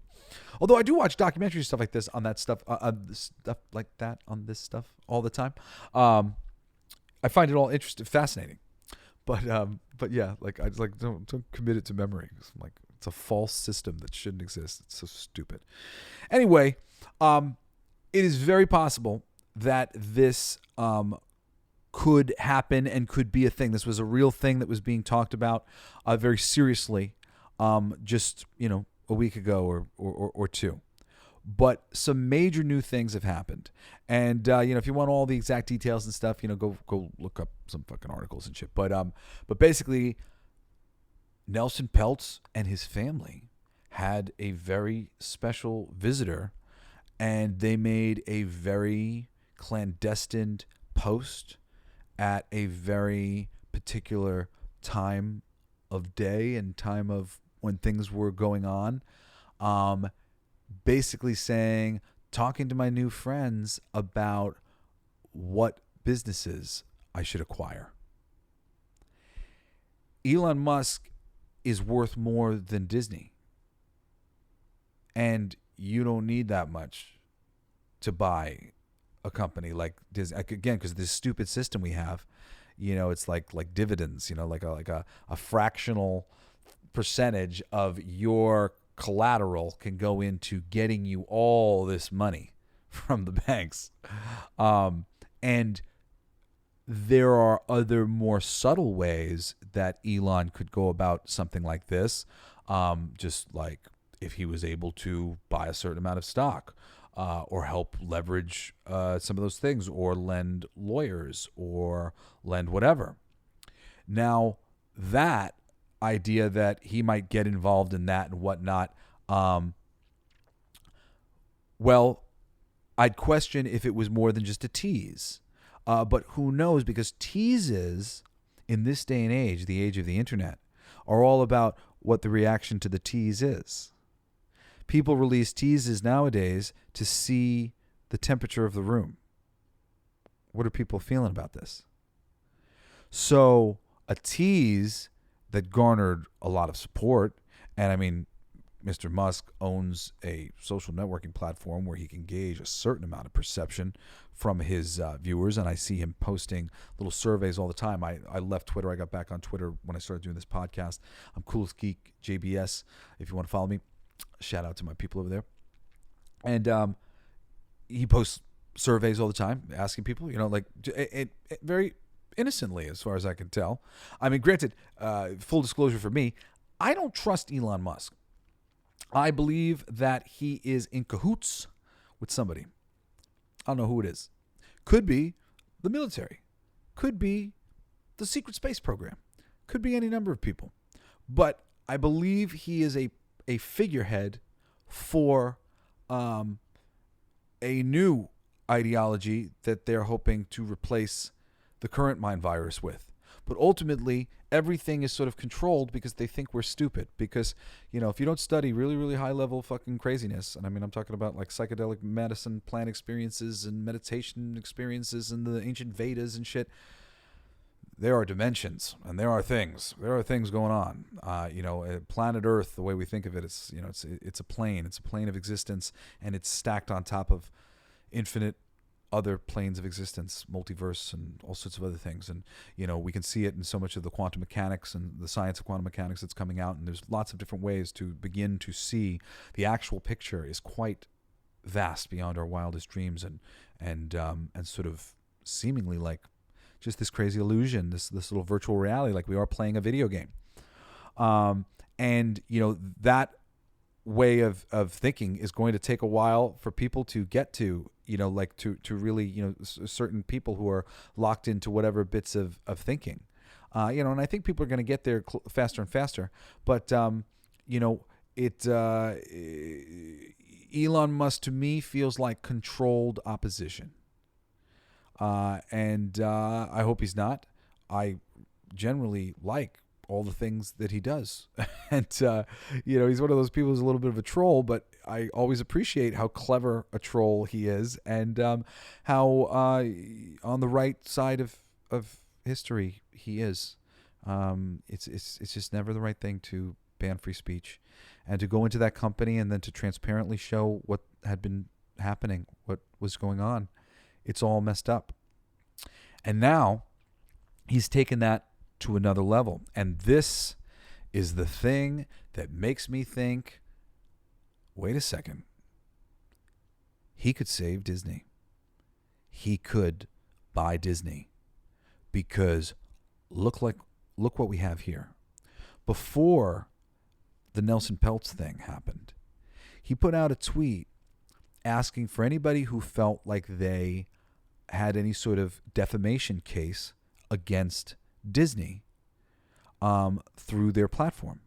Although I do watch documentary stuff like this on that stuff, stuff like that on this stuff all the time. I find it all interesting, fascinating. But yeah, like I just like don't commit it to memory. I'm like, it's a false system that shouldn't exist. It's so stupid. Anyway, it is very possible that this could happen and could be a thing. This was a real thing that was being talked about very seriously just a week ago or two. But some major new things have happened. And, if you want all the exact details and stuff, go look up some fucking articles and shit. But basically, Nelson Peltz and his family had a very special visitor, and they made a very clandestine post at a very particular time of day and time of when things were going on, basically talking to my new friends about what businesses I should acquire. Elon Musk is worth more than Disney. And you don't need that much to buy a company like Disney. Again, because this stupid system we have, it's like dividends, like a fractional percentage of your collateral can go into getting you all this money from the banks. And there are other more subtle ways that Elon could go about something like this. Just like if he was able to buy a certain amount of stock, or help leverage some of those things, or lend lawyers, or lend whatever. Now, that idea that he might get involved in that and whatnot, well, I'd question if it was more than just a tease. But who knows, because teases in this day and age, the age of the internet, are all about what the reaction to the tease is. People release teases nowadays to see the temperature of the room. What are people feeling about this? So a tease that garnered a lot of support, and I mean, Mr. Musk owns a social networking platform where he can gauge a certain amount of perception from his viewers, and I see him posting little surveys all the time. I left Twitter. I got back on Twitter when I started doing this podcast. I'm Coolest Geek JBS. If you want to follow me, shout out to my people over there. And he posts surveys all the time, asking people, very innocently, as far as I can tell. I mean, granted, full disclosure for me, I don't trust Elon Musk. I believe that he is in cahoots with somebody. I don't know who it is. Could be the military. Could be the secret space program. Could be any number of people. But I believe he is a figurehead for a new ideology that they're hoping to replace the current mind virus with. But ultimately, everything is sort of controlled because they think we're stupid. Because, if you don't study really, really high-level fucking craziness, and I mean, I'm talking about like psychedelic medicine, plant experiences, and meditation experiences, and the ancient Vedas and shit, there are dimensions, and there are things. There are things going on. Planet Earth, the way we think of it, it's a plane. It's a plane of existence, and it's stacked on top of infinite other planes of existence, multiverse, and all sorts of other things. And, we can see it in so much of the quantum mechanics and the science of quantum mechanics that's coming out. And there's lots of different ways to begin to see the actual picture is quite vast beyond our wildest dreams, and sort of seemingly like just this crazy illusion, this little virtual reality, like we are playing a video game. That way of thinking is going to take a while for people to get to, to really, certain people who are locked into whatever bits of thinking, and I think people are going to get there faster and faster. But, Elon Musk to me feels like controlled opposition. And I hope he's not. I generally like all the things that he does. And, he's one of those people who's a little bit of a troll, but I always appreciate how clever a troll he is, and how on the right side of history he is. It's just never the right thing to ban free speech, and to go into that company and then to transparently show what had been happening, what was going on. It's all messed up. And now he's taken that to another level. And this is the thing that makes me think, wait a second. He could save Disney. He could buy Disney. Because look what we have here. Before the Nelson Peltz thing happened, he put out a tweet asking for anybody who felt like they had any sort of defamation case against Disney through their platform.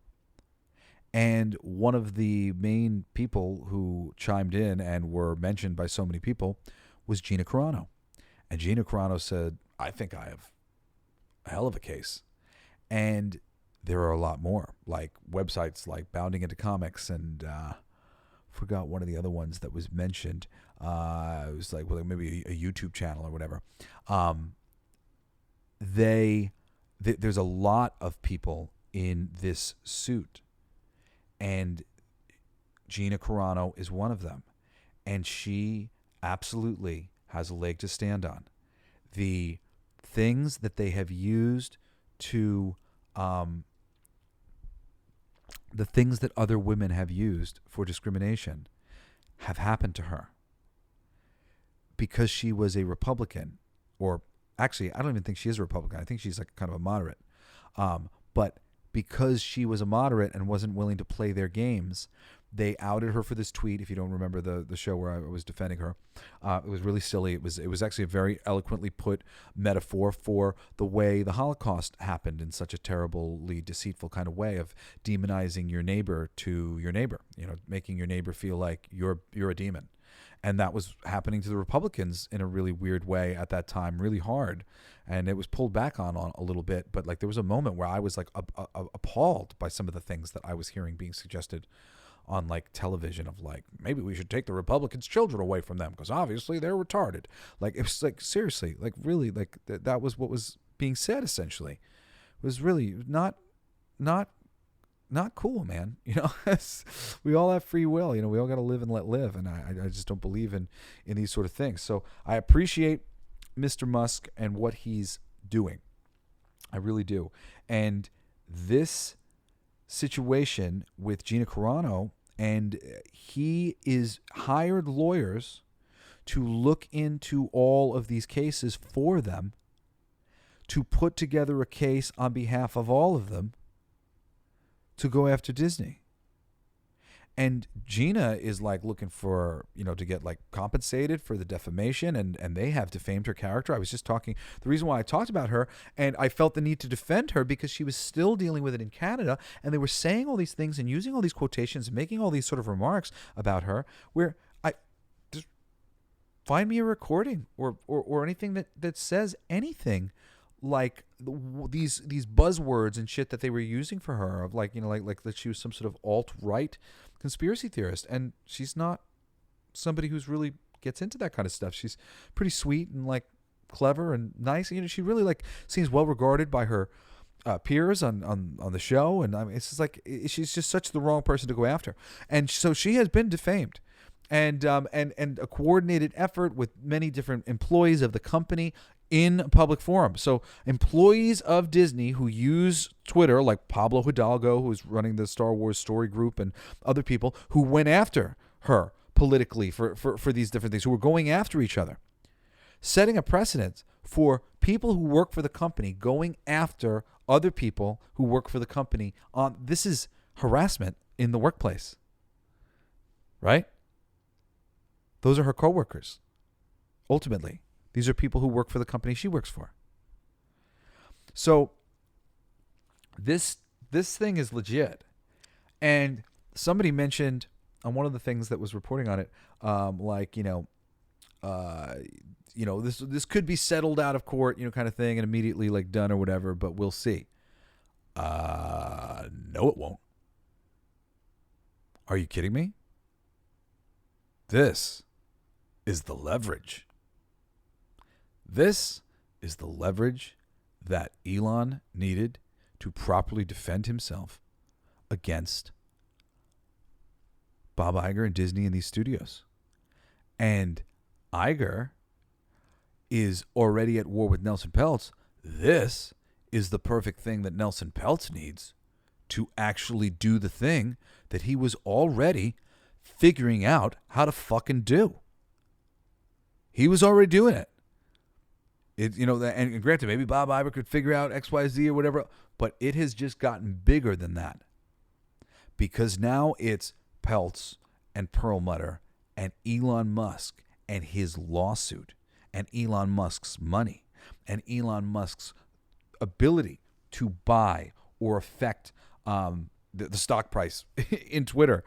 And one of the main people who chimed in and were mentioned by so many people was GINA CARANO. And GINA CARANO said, I think I have a hell of a case. And there are a lot more, like websites like Bounding Into Comics and forgot one of the other ones that was mentioned. It was like, well, maybe a YouTube channel or whatever. There's a lot of people in this suit. And GINA CARANO is one of them. And she absolutely has a leg to stand on. The things that they have used to, the things that other women have used for discrimination have happened to her. Because she was a Republican, or actually, I don't even think she is a Republican. I think she's like kind of a moderate. But because she was a moderate and wasn't willing to play their games, they outed her for this tweet. If you don't remember the show where I was defending her, it was really silly. It was actually a very eloquently put metaphor for the way the Holocaust happened in such a terribly deceitful kind of way of demonizing your neighbor to your neighbor. Making your neighbor feel like you're a demon. And that was happening to the Republicans in a really weird way at that time, really hard. And it was pulled back on a little bit. But like there was a moment where I was like appalled by some of the things that I was hearing being suggested on like television of like, maybe we should take the Republicans' children away from them because obviously they're retarded. Like it was like, seriously, like really, like that was what was being said essentially. It was really not cool, man. We all have free will. We all got to live and let live. And I just don't believe in these sort of things. So I appreciate Mr. Musk and what he's doing. I really do. And this situation with GINA CARANO, and he is hired lawyers to look into all of these cases for them, to put together a case on behalf of all of them, to go after Disney. And GINA is like looking for, to get like compensated for the defamation, and they have defamed her character. I was just talking, the reason why I talked about her, and I felt the need to defend her because she was still dealing with it in Canada, and they were saying all these things and using all these quotations and making all these sort of remarks about her, where I just find me a recording or anything that says anything like these buzzwords and shit that they were using for her of like that she was some sort of alt-right conspiracy theorist, and she's not somebody who's really gets into that kind of stuff. She's pretty sweet and like clever and nice. She really like seems well regarded by her peers on the show, and I mean it's just like she's just such the wrong person to go after, and so she has been defamed. And a coordinated effort with many different employees of the company in public forum. So employees of Disney who use Twitter, like Pablo Hidalgo, who's running the Star Wars story group, and other people who went after her politically for these different things, who were going after each other, setting a precedent for people who work for the company going after other people who work for the company. This is harassment in the workplace, right? Those are her coworkers. Ultimately, these are people who work for the company she works for. So this thing is legit. And somebody mentioned on one of the things that was reporting on it, this could be settled out of court, kind of thing, and immediately like done or whatever, but we'll see. No, it won't. Are you kidding me? This is the leverage. This is the leverage that Elon needed to properly defend himself against Bob Iger and Disney in these studios. And Iger is already at war with Nelson Peltz. This is the perfect thing that Nelson Peltz needs to actually do the thing that he was already figuring out how to fucking do. He was already doing it. And granted, maybe Bob Iger could figure out X, Y, Z or whatever, but it has just gotten bigger than that. Because now it's Peltz and Perlmutter and Elon Musk and his lawsuit and Elon Musk's money and Elon Musk's ability to buy or affect the stock price in Twitter,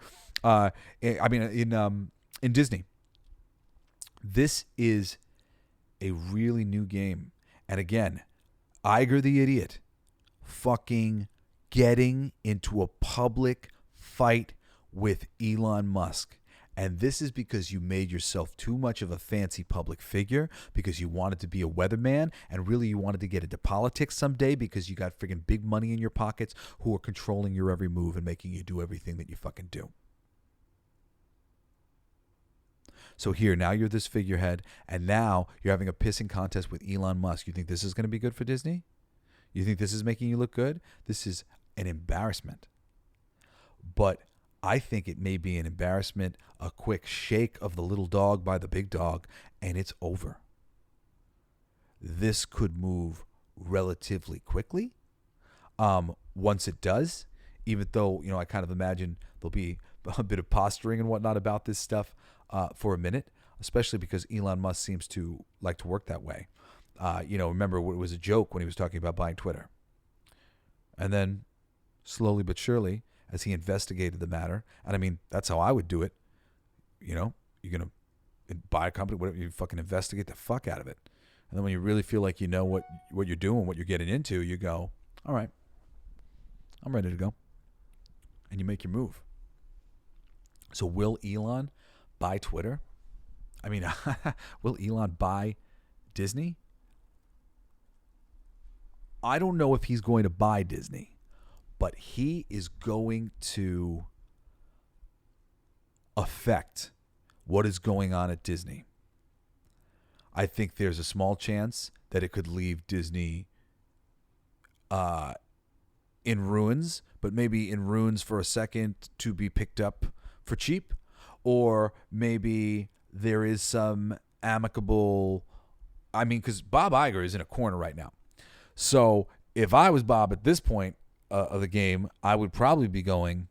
in Disney. This is a really new game. And again, Iger the idiot fucking getting into a public fight with Elon Musk. And this is because you made yourself too much of a fancy public figure, because you wanted to be a weatherman, and really you wanted to get into politics someday because you got friggin' big money in your pockets who are controlling your every move and making you do everything that you fucking do. So here, now you're this figurehead, and now you're having a pissing contest with Elon Musk. You think this is going to be good for Disney? You think this is making you look good? This is an embarrassment. But I think it may be an embarrassment, a quick shake of the little dog by the big dog, and it's over. This could move relatively quickly. Once it does, even though, I kind of imagine there'll be a bit of posturing and whatnot about this stuff for a minute, especially because Elon Musk seems to like to work that way. Remember, it was a joke when he was talking about buying Twitter. And then slowly but surely, as he investigated the matter, and I mean, that's how I would do it. You're going to buy a company, whatever, you fucking investigate the fuck out of it. And then when you really feel like you know what you're doing, what you're getting into, you go, all right, I'm ready to go. And you make your move. So will Elon buy Twitter? I mean, will Elon buy Disney? I don't know if he's going to buy Disney, but he is going to affect what is going on at Disney. I think there's a small chance that it could leave Disney in ruins, but maybe in ruins for a second to be picked up for cheap. Or maybe there is some amicable, because Bob Iger is in a corner right now. So if I was Bob at this point of the game, I would probably be going,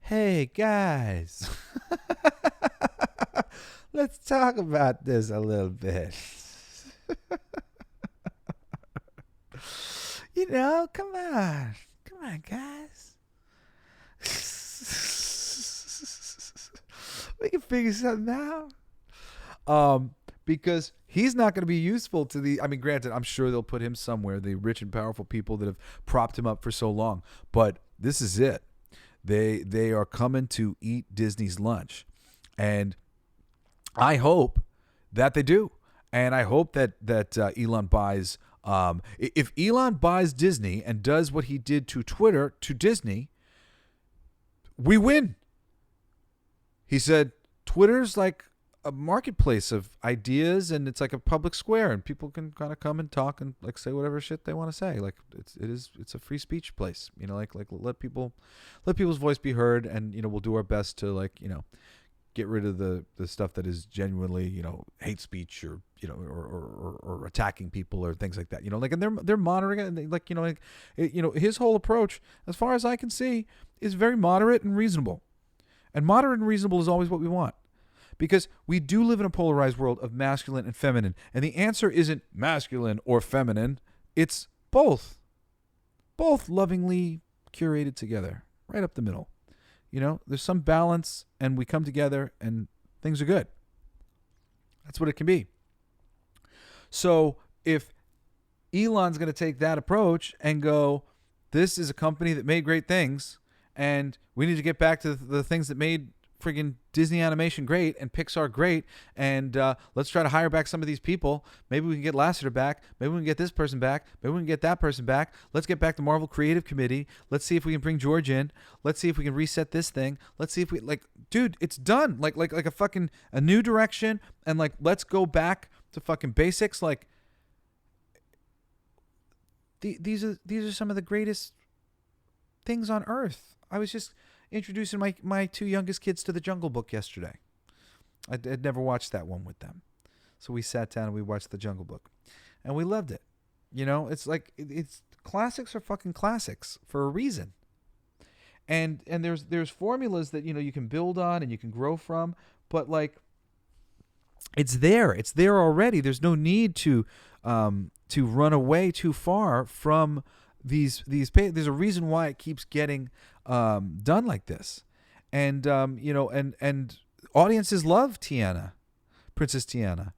hey, guys, let's talk about this a little bit. Come on, guys. We can figure something out. Because he's not going to be useful to granted, I'm sure they'll put him somewhere, the rich and powerful people that have propped him up for so long. But this is it. They are coming to eat Disney's lunch. And I hope that they do. And I hope that Elon buys, if Elon buys Disney and does what he did to Twitter, to Disney, we win. He said, Twitter's like a marketplace of ideas, and it's like a public square, and people can kind of come and talk and like say whatever shit they want to say. Like it's a free speech place, like let people's voice be heard, and we'll do our best to get rid of the stuff that is genuinely hate speech or or attacking people or things like that. And they're monitoring it, and his whole approach, as far as I can see, is very moderate and reasonable. And moderate and reasonable is always what we want. Because we do live in a polarized world of masculine and feminine. And the answer isn't masculine or feminine. It's both. Both lovingly curated together. Right up the middle. There's some balance, and we come together and things are good. That's what it can be. So if Elon's going to take that approach and go, this is a company that made great things, and we need to get back to the things that made friggin' Disney animation great and Pixar great, and let's try to hire back some of these people. Maybe we can get Lasseter back. Maybe we can get this person back. Maybe we can get that person back. Let's get back the Marvel Creative Committee. Let's see if we can bring George in. Let's see if we can reset this thing. Let's see if we dude, it's done. Like a new direction, and let's go back to fucking basics. These are some of the greatest things on earth. I was just introducing my two youngest kids to the Jungle Book yesterday. I'd never watched that one with them. So we sat down and we watched the Jungle Book. And we loved it. It's classics are fucking classics for a reason. and there's formulas that you can build on and you can grow from, but like it's there already. There's no need to run away too far from these there's a reason why it keeps getting done like this, and and audiences love Tiana, Princess Tiana,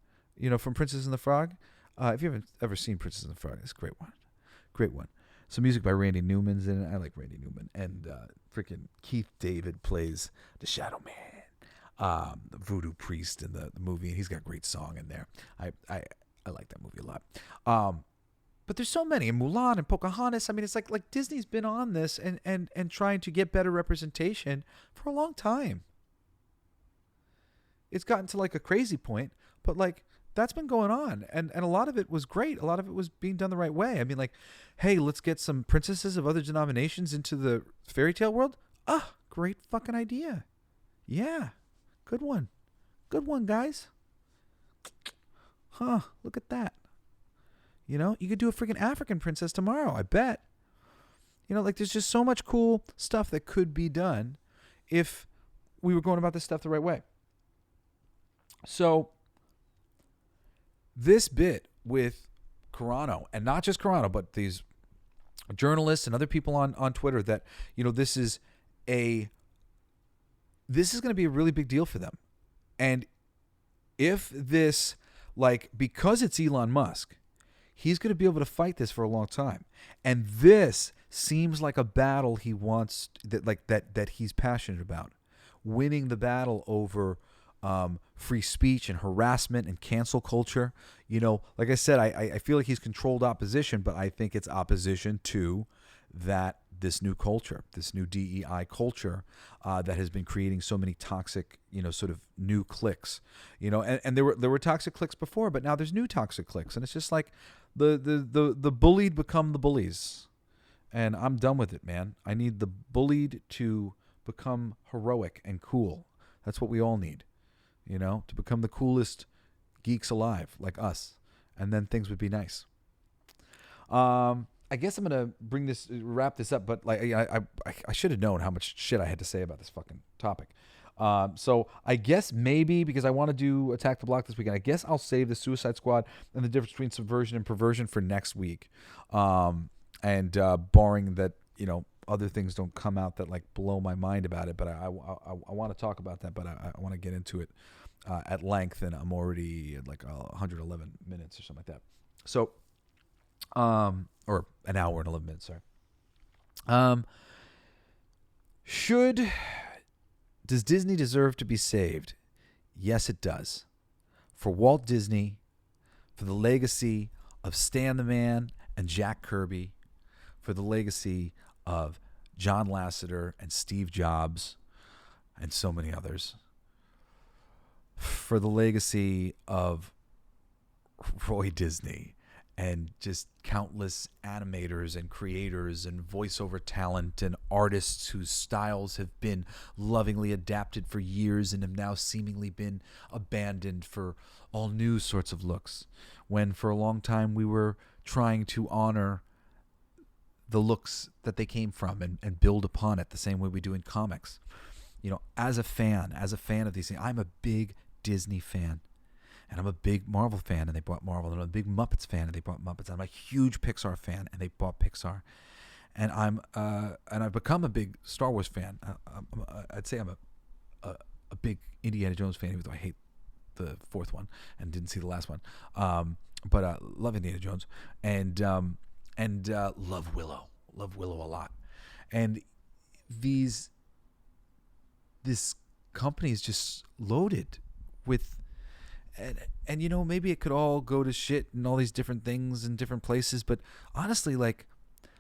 from Princess and the Frog. If you haven't ever seen Princess and the Frog, it's a great one. Some music by Randy Newman's in it. I like Randy Newman, and freaking Keith David plays the Shadow Man, the voodoo priest in the movie, and he's got a great song in there. I like that movie a lot. But there's so many, and Mulan and Pocahontas. I mean, it's like Disney's been on this and trying to get better representation for a long time. It's gotten to like a crazy point, but like that's been going on, and a lot of it was great. A lot of it was being done the right way. I mean, like, hey, let's get some princesses of other denominations into the fairy tale world. Great fucking idea. Yeah, good one, guys. Look at that. You could do a freaking African princess tomorrow, I bet. Like there's just so much cool stuff that could be done if we were going about this stuff the right way. So this bit with Carano, and not just Carano, but these journalists and other people on Twitter, that, this is going to be a really big deal for them. And if this, because it's Elon Musk, he's going to be able to fight this for a long time. And this seems like a battle he wants, that he's passionate about. Winning the battle over free speech and harassment and cancel culture. Like I said, I feel like he's controlled opposition, but I think it's opposition to this new culture, this new DEI culture that has been creating so many toxic, sort of new cliques. And there were toxic cliques before, but now there's new toxic cliques, and it's just like the bullied become the bullies, and I'm done with it, man. I need the bullied to become heroic and cool. That's what we all need, to become the coolest geeks alive, like us, and then things would be nice. I guess I'm gonna wrap this up, but I should have known how much shit I had to say about this fucking topic. So I guess maybe because I want to do Attack the Block this weekend, I guess I'll save the Suicide Squad and the difference between subversion and perversion for next week. And barring that, other things don't come out that like blow my mind about it, but I want to talk about that, but I want to get into it at length, and I'm already at like 111 minutes or something like that. So, or an hour and 11 minutes, sorry. Does Disney deserve to be saved? Yes, it does. For Walt Disney, for the legacy of Stan the Man and Jack Kirby, for the legacy of John Lasseter and Steve Jobs and so many others, for the legacy of Roy Disney and just countless animators and creators and voiceover talent and artists whose styles have been lovingly adapted for years and have now seemingly been abandoned for all new sorts of looks, when for a long time we were trying to honor the looks that they came from and build upon it the same way we do in comics. As a fan of these things, I'm a big Disney fan. And I'm a big Marvel fan, and they bought Marvel. And I'm a big Muppets fan, and they bought Muppets. I'm a huge Pixar fan, and they bought Pixar. And I've become a big Star Wars fan. I'd say I'm a big Indiana Jones fan, even though I hate the fourth one and didn't see the last one. But love Indiana Jones, and love Willow. Love Willow a lot. And this company is just loaded with. And maybe it could all go to shit and all these different things in different places, but honestly, like,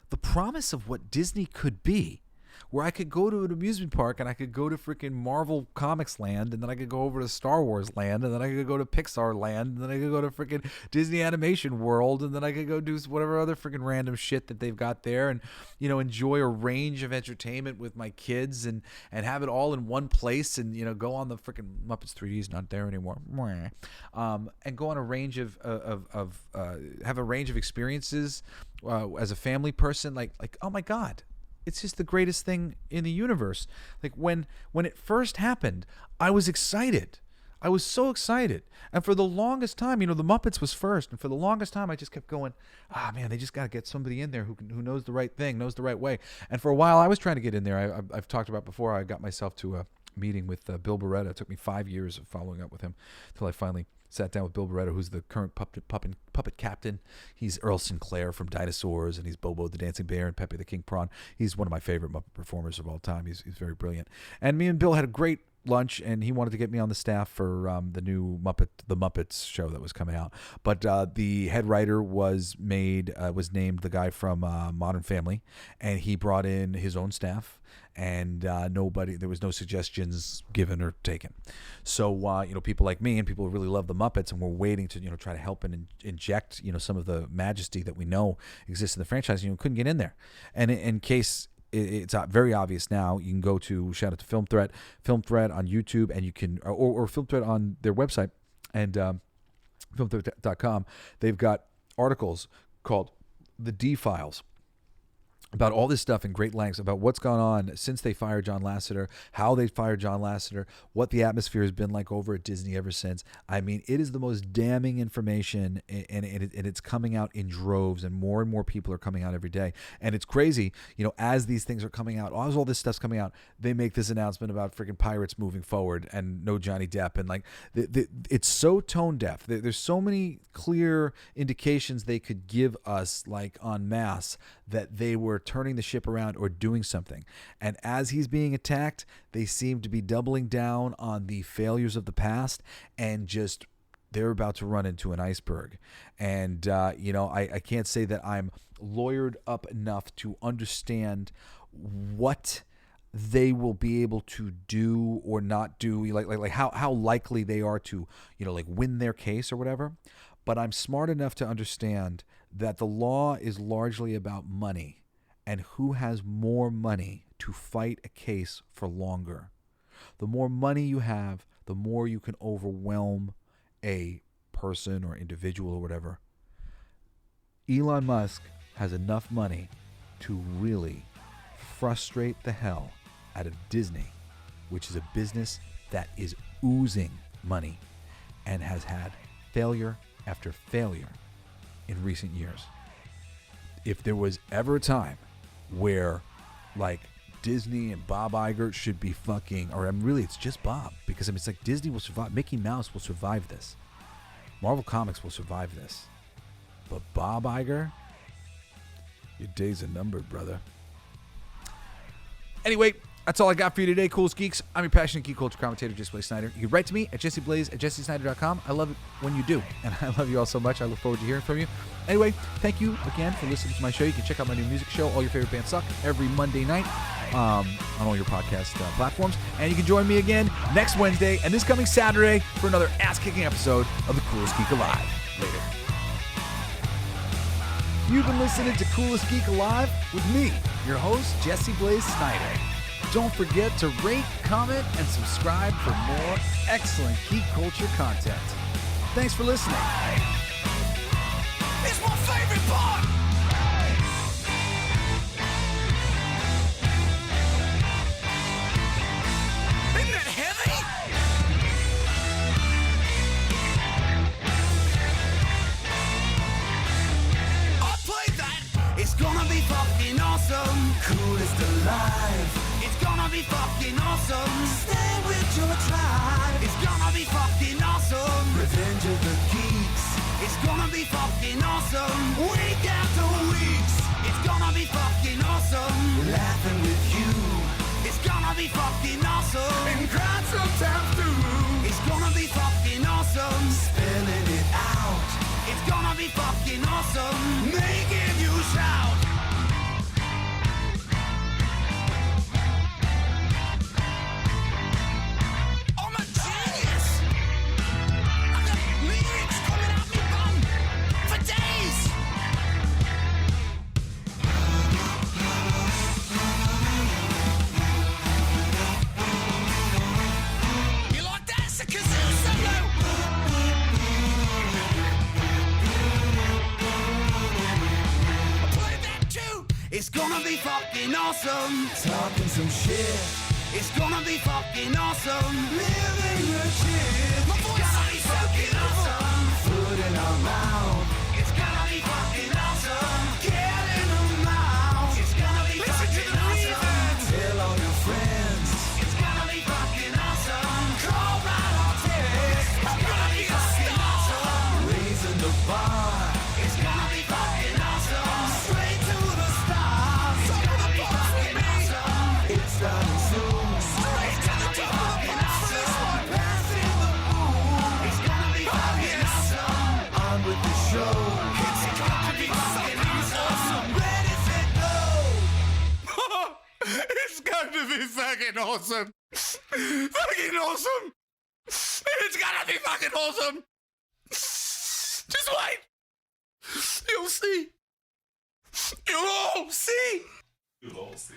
the promise of what Disney could be, where I could go to an amusement park and I could go to freaking Marvel Comics Land, and then I could go over to Star Wars Land, and then I could go to Pixar Land, and then I could go to freaking Disney Animation World, and then I could go do whatever other freaking random shit that they've got there, and enjoy a range of entertainment with my kids, and have it all in one place, and go on the freaking Muppets 3D's not there anymore, and go on a range of have a range of experiences as a family person, like oh my god. it's just the greatest thing in the universe. Like when it first happened, I was excited. I was so excited. And for the longest time, the Muppets was first. And for the longest time, I just kept going, man, they just got to get somebody in there who knows the right thing, knows the right way. And for a while, I was trying to get in there. I've talked about before, I got myself to a meeting with Bill Beretta. It took me 5 years of following up with him until I finally sat down with Bill Beretta, who's the current puppet captain. He's Earl Sinclair from Dinosaurs, and he's Bobo the Dancing Bear and Pepe the King Prawn. He's one of my favorite Muppet performers of all time. He's very brilliant. And me and Bill had a great lunch, and he wanted to get me on the staff for the new The Muppets show that was coming out. But the head writer was named the guy from Modern Family, and he brought in his own staff. And there was no suggestions given or taken. So people like me and people who really love the Muppets and we're waiting to try to help and inject some of the majesty that we know exists in the franchise. Couldn't get in there. And in case it's very obvious now, you can go to shout out to Film Threat on YouTube, and you can or Film Threat on their website and filmthreat.com. They've got articles called The D-Files about all this stuff in great lengths about what's gone on since they fired John Lasseter, how they fired John Lasseter, what the atmosphere has been like over at Disney ever since. I mean, it is the most damning information, and it's coming out in droves, and more people are coming out every day. And it's crazy, as these things are coming out, as all this stuff's coming out, they make this announcement about freaking pirates moving forward and no Johnny Depp. And like, it's so tone deaf. There's so many clear indications they could give us, like en masse, that they were turning the ship around or doing something. And as he's being attacked, they seem to be doubling down on the failures of the past, and just they're about to run into an iceberg. And I can't say that I'm lawyered up enough to understand what they will be able to do or not do, like how likely they are to win their case or whatever. But I'm smart enough to understand that the law is largely about money, and who has more money to fight a case for longer. The more money you have, the more you can overwhelm a person or individual or whatever. Elon Musk has enough money to really frustrate the hell out of Disney, which is a business that is oozing money and has had failure after failure in recent years. If there was ever a time where Disney and Bob Iger should be fucking, or really it's just Bob, because it's like Disney will survive, Mickey Mouse will survive this, Marvel Comics will survive this, but Bob Iger, your days are numbered, brother. Anyway, that's all I got for you today, Coolest Geeks. I'm your passionate geek culture commentator, Jesse Blaze Snider. You can write to me at jesseblaze@jessesnider.com. I love it when you do, and I love you all so much. I look forward to hearing from you. Anyway, thank you again for listening to my show. You can check out my new music show, All Your Favorite Bands Suck, every Monday night on all your podcast platforms. And you can join me again next Wednesday and this coming Saturday for another ass-kicking episode of the Coolest Geek Alive. Later. You've been listening to Coolest Geek Alive with me, your host, Jesse Blaze Snider. Don't forget to rate, comment, and subscribe for more excellent geek culture content. Thanks for listening. It's my favorite part! Isn't that heavy? I played that! It's gonna be fucking awesome! Coolest alive! It's gonna be fucking awesome! Stay with your tribe! It's gonna be fucking awesome! Revenge of the Geeks! It's gonna be fucking awesome! Week after weeks! It's gonna be fucking awesome! Laughing with you! It's gonna be fucking awesome! And crying sometimes too! It's gonna be fucking awesome! Spelling it out! It's gonna be fucking awesome! Making you shout! It's gonna be fucking awesome. Talking some shit. It's gonna be fucking awesome. Living legit. It's gonna be fucking awesome. Food in our mouth. It's gonna be fucking awesome. Get in the mouth. It's gonna be fucking awesome. Tell all your friends. It's gonna be fucking awesome. Call right or text. It's gonna be fucking awesome. Raising the bar. It's gonna be fucking awesome. Straight to the stars. It's gonna be fucking awesome. It's starting soon. Straight to the top. Passing the moon. It's gonna be fucking awesome. On with the show. It's gonna be fucking awesome. Ready, set, go. It's gonna be fucking awesome. Fucking awesome. It's gonna be fucking awesome. Just wait. You'll see. You'll all see. You'll all see.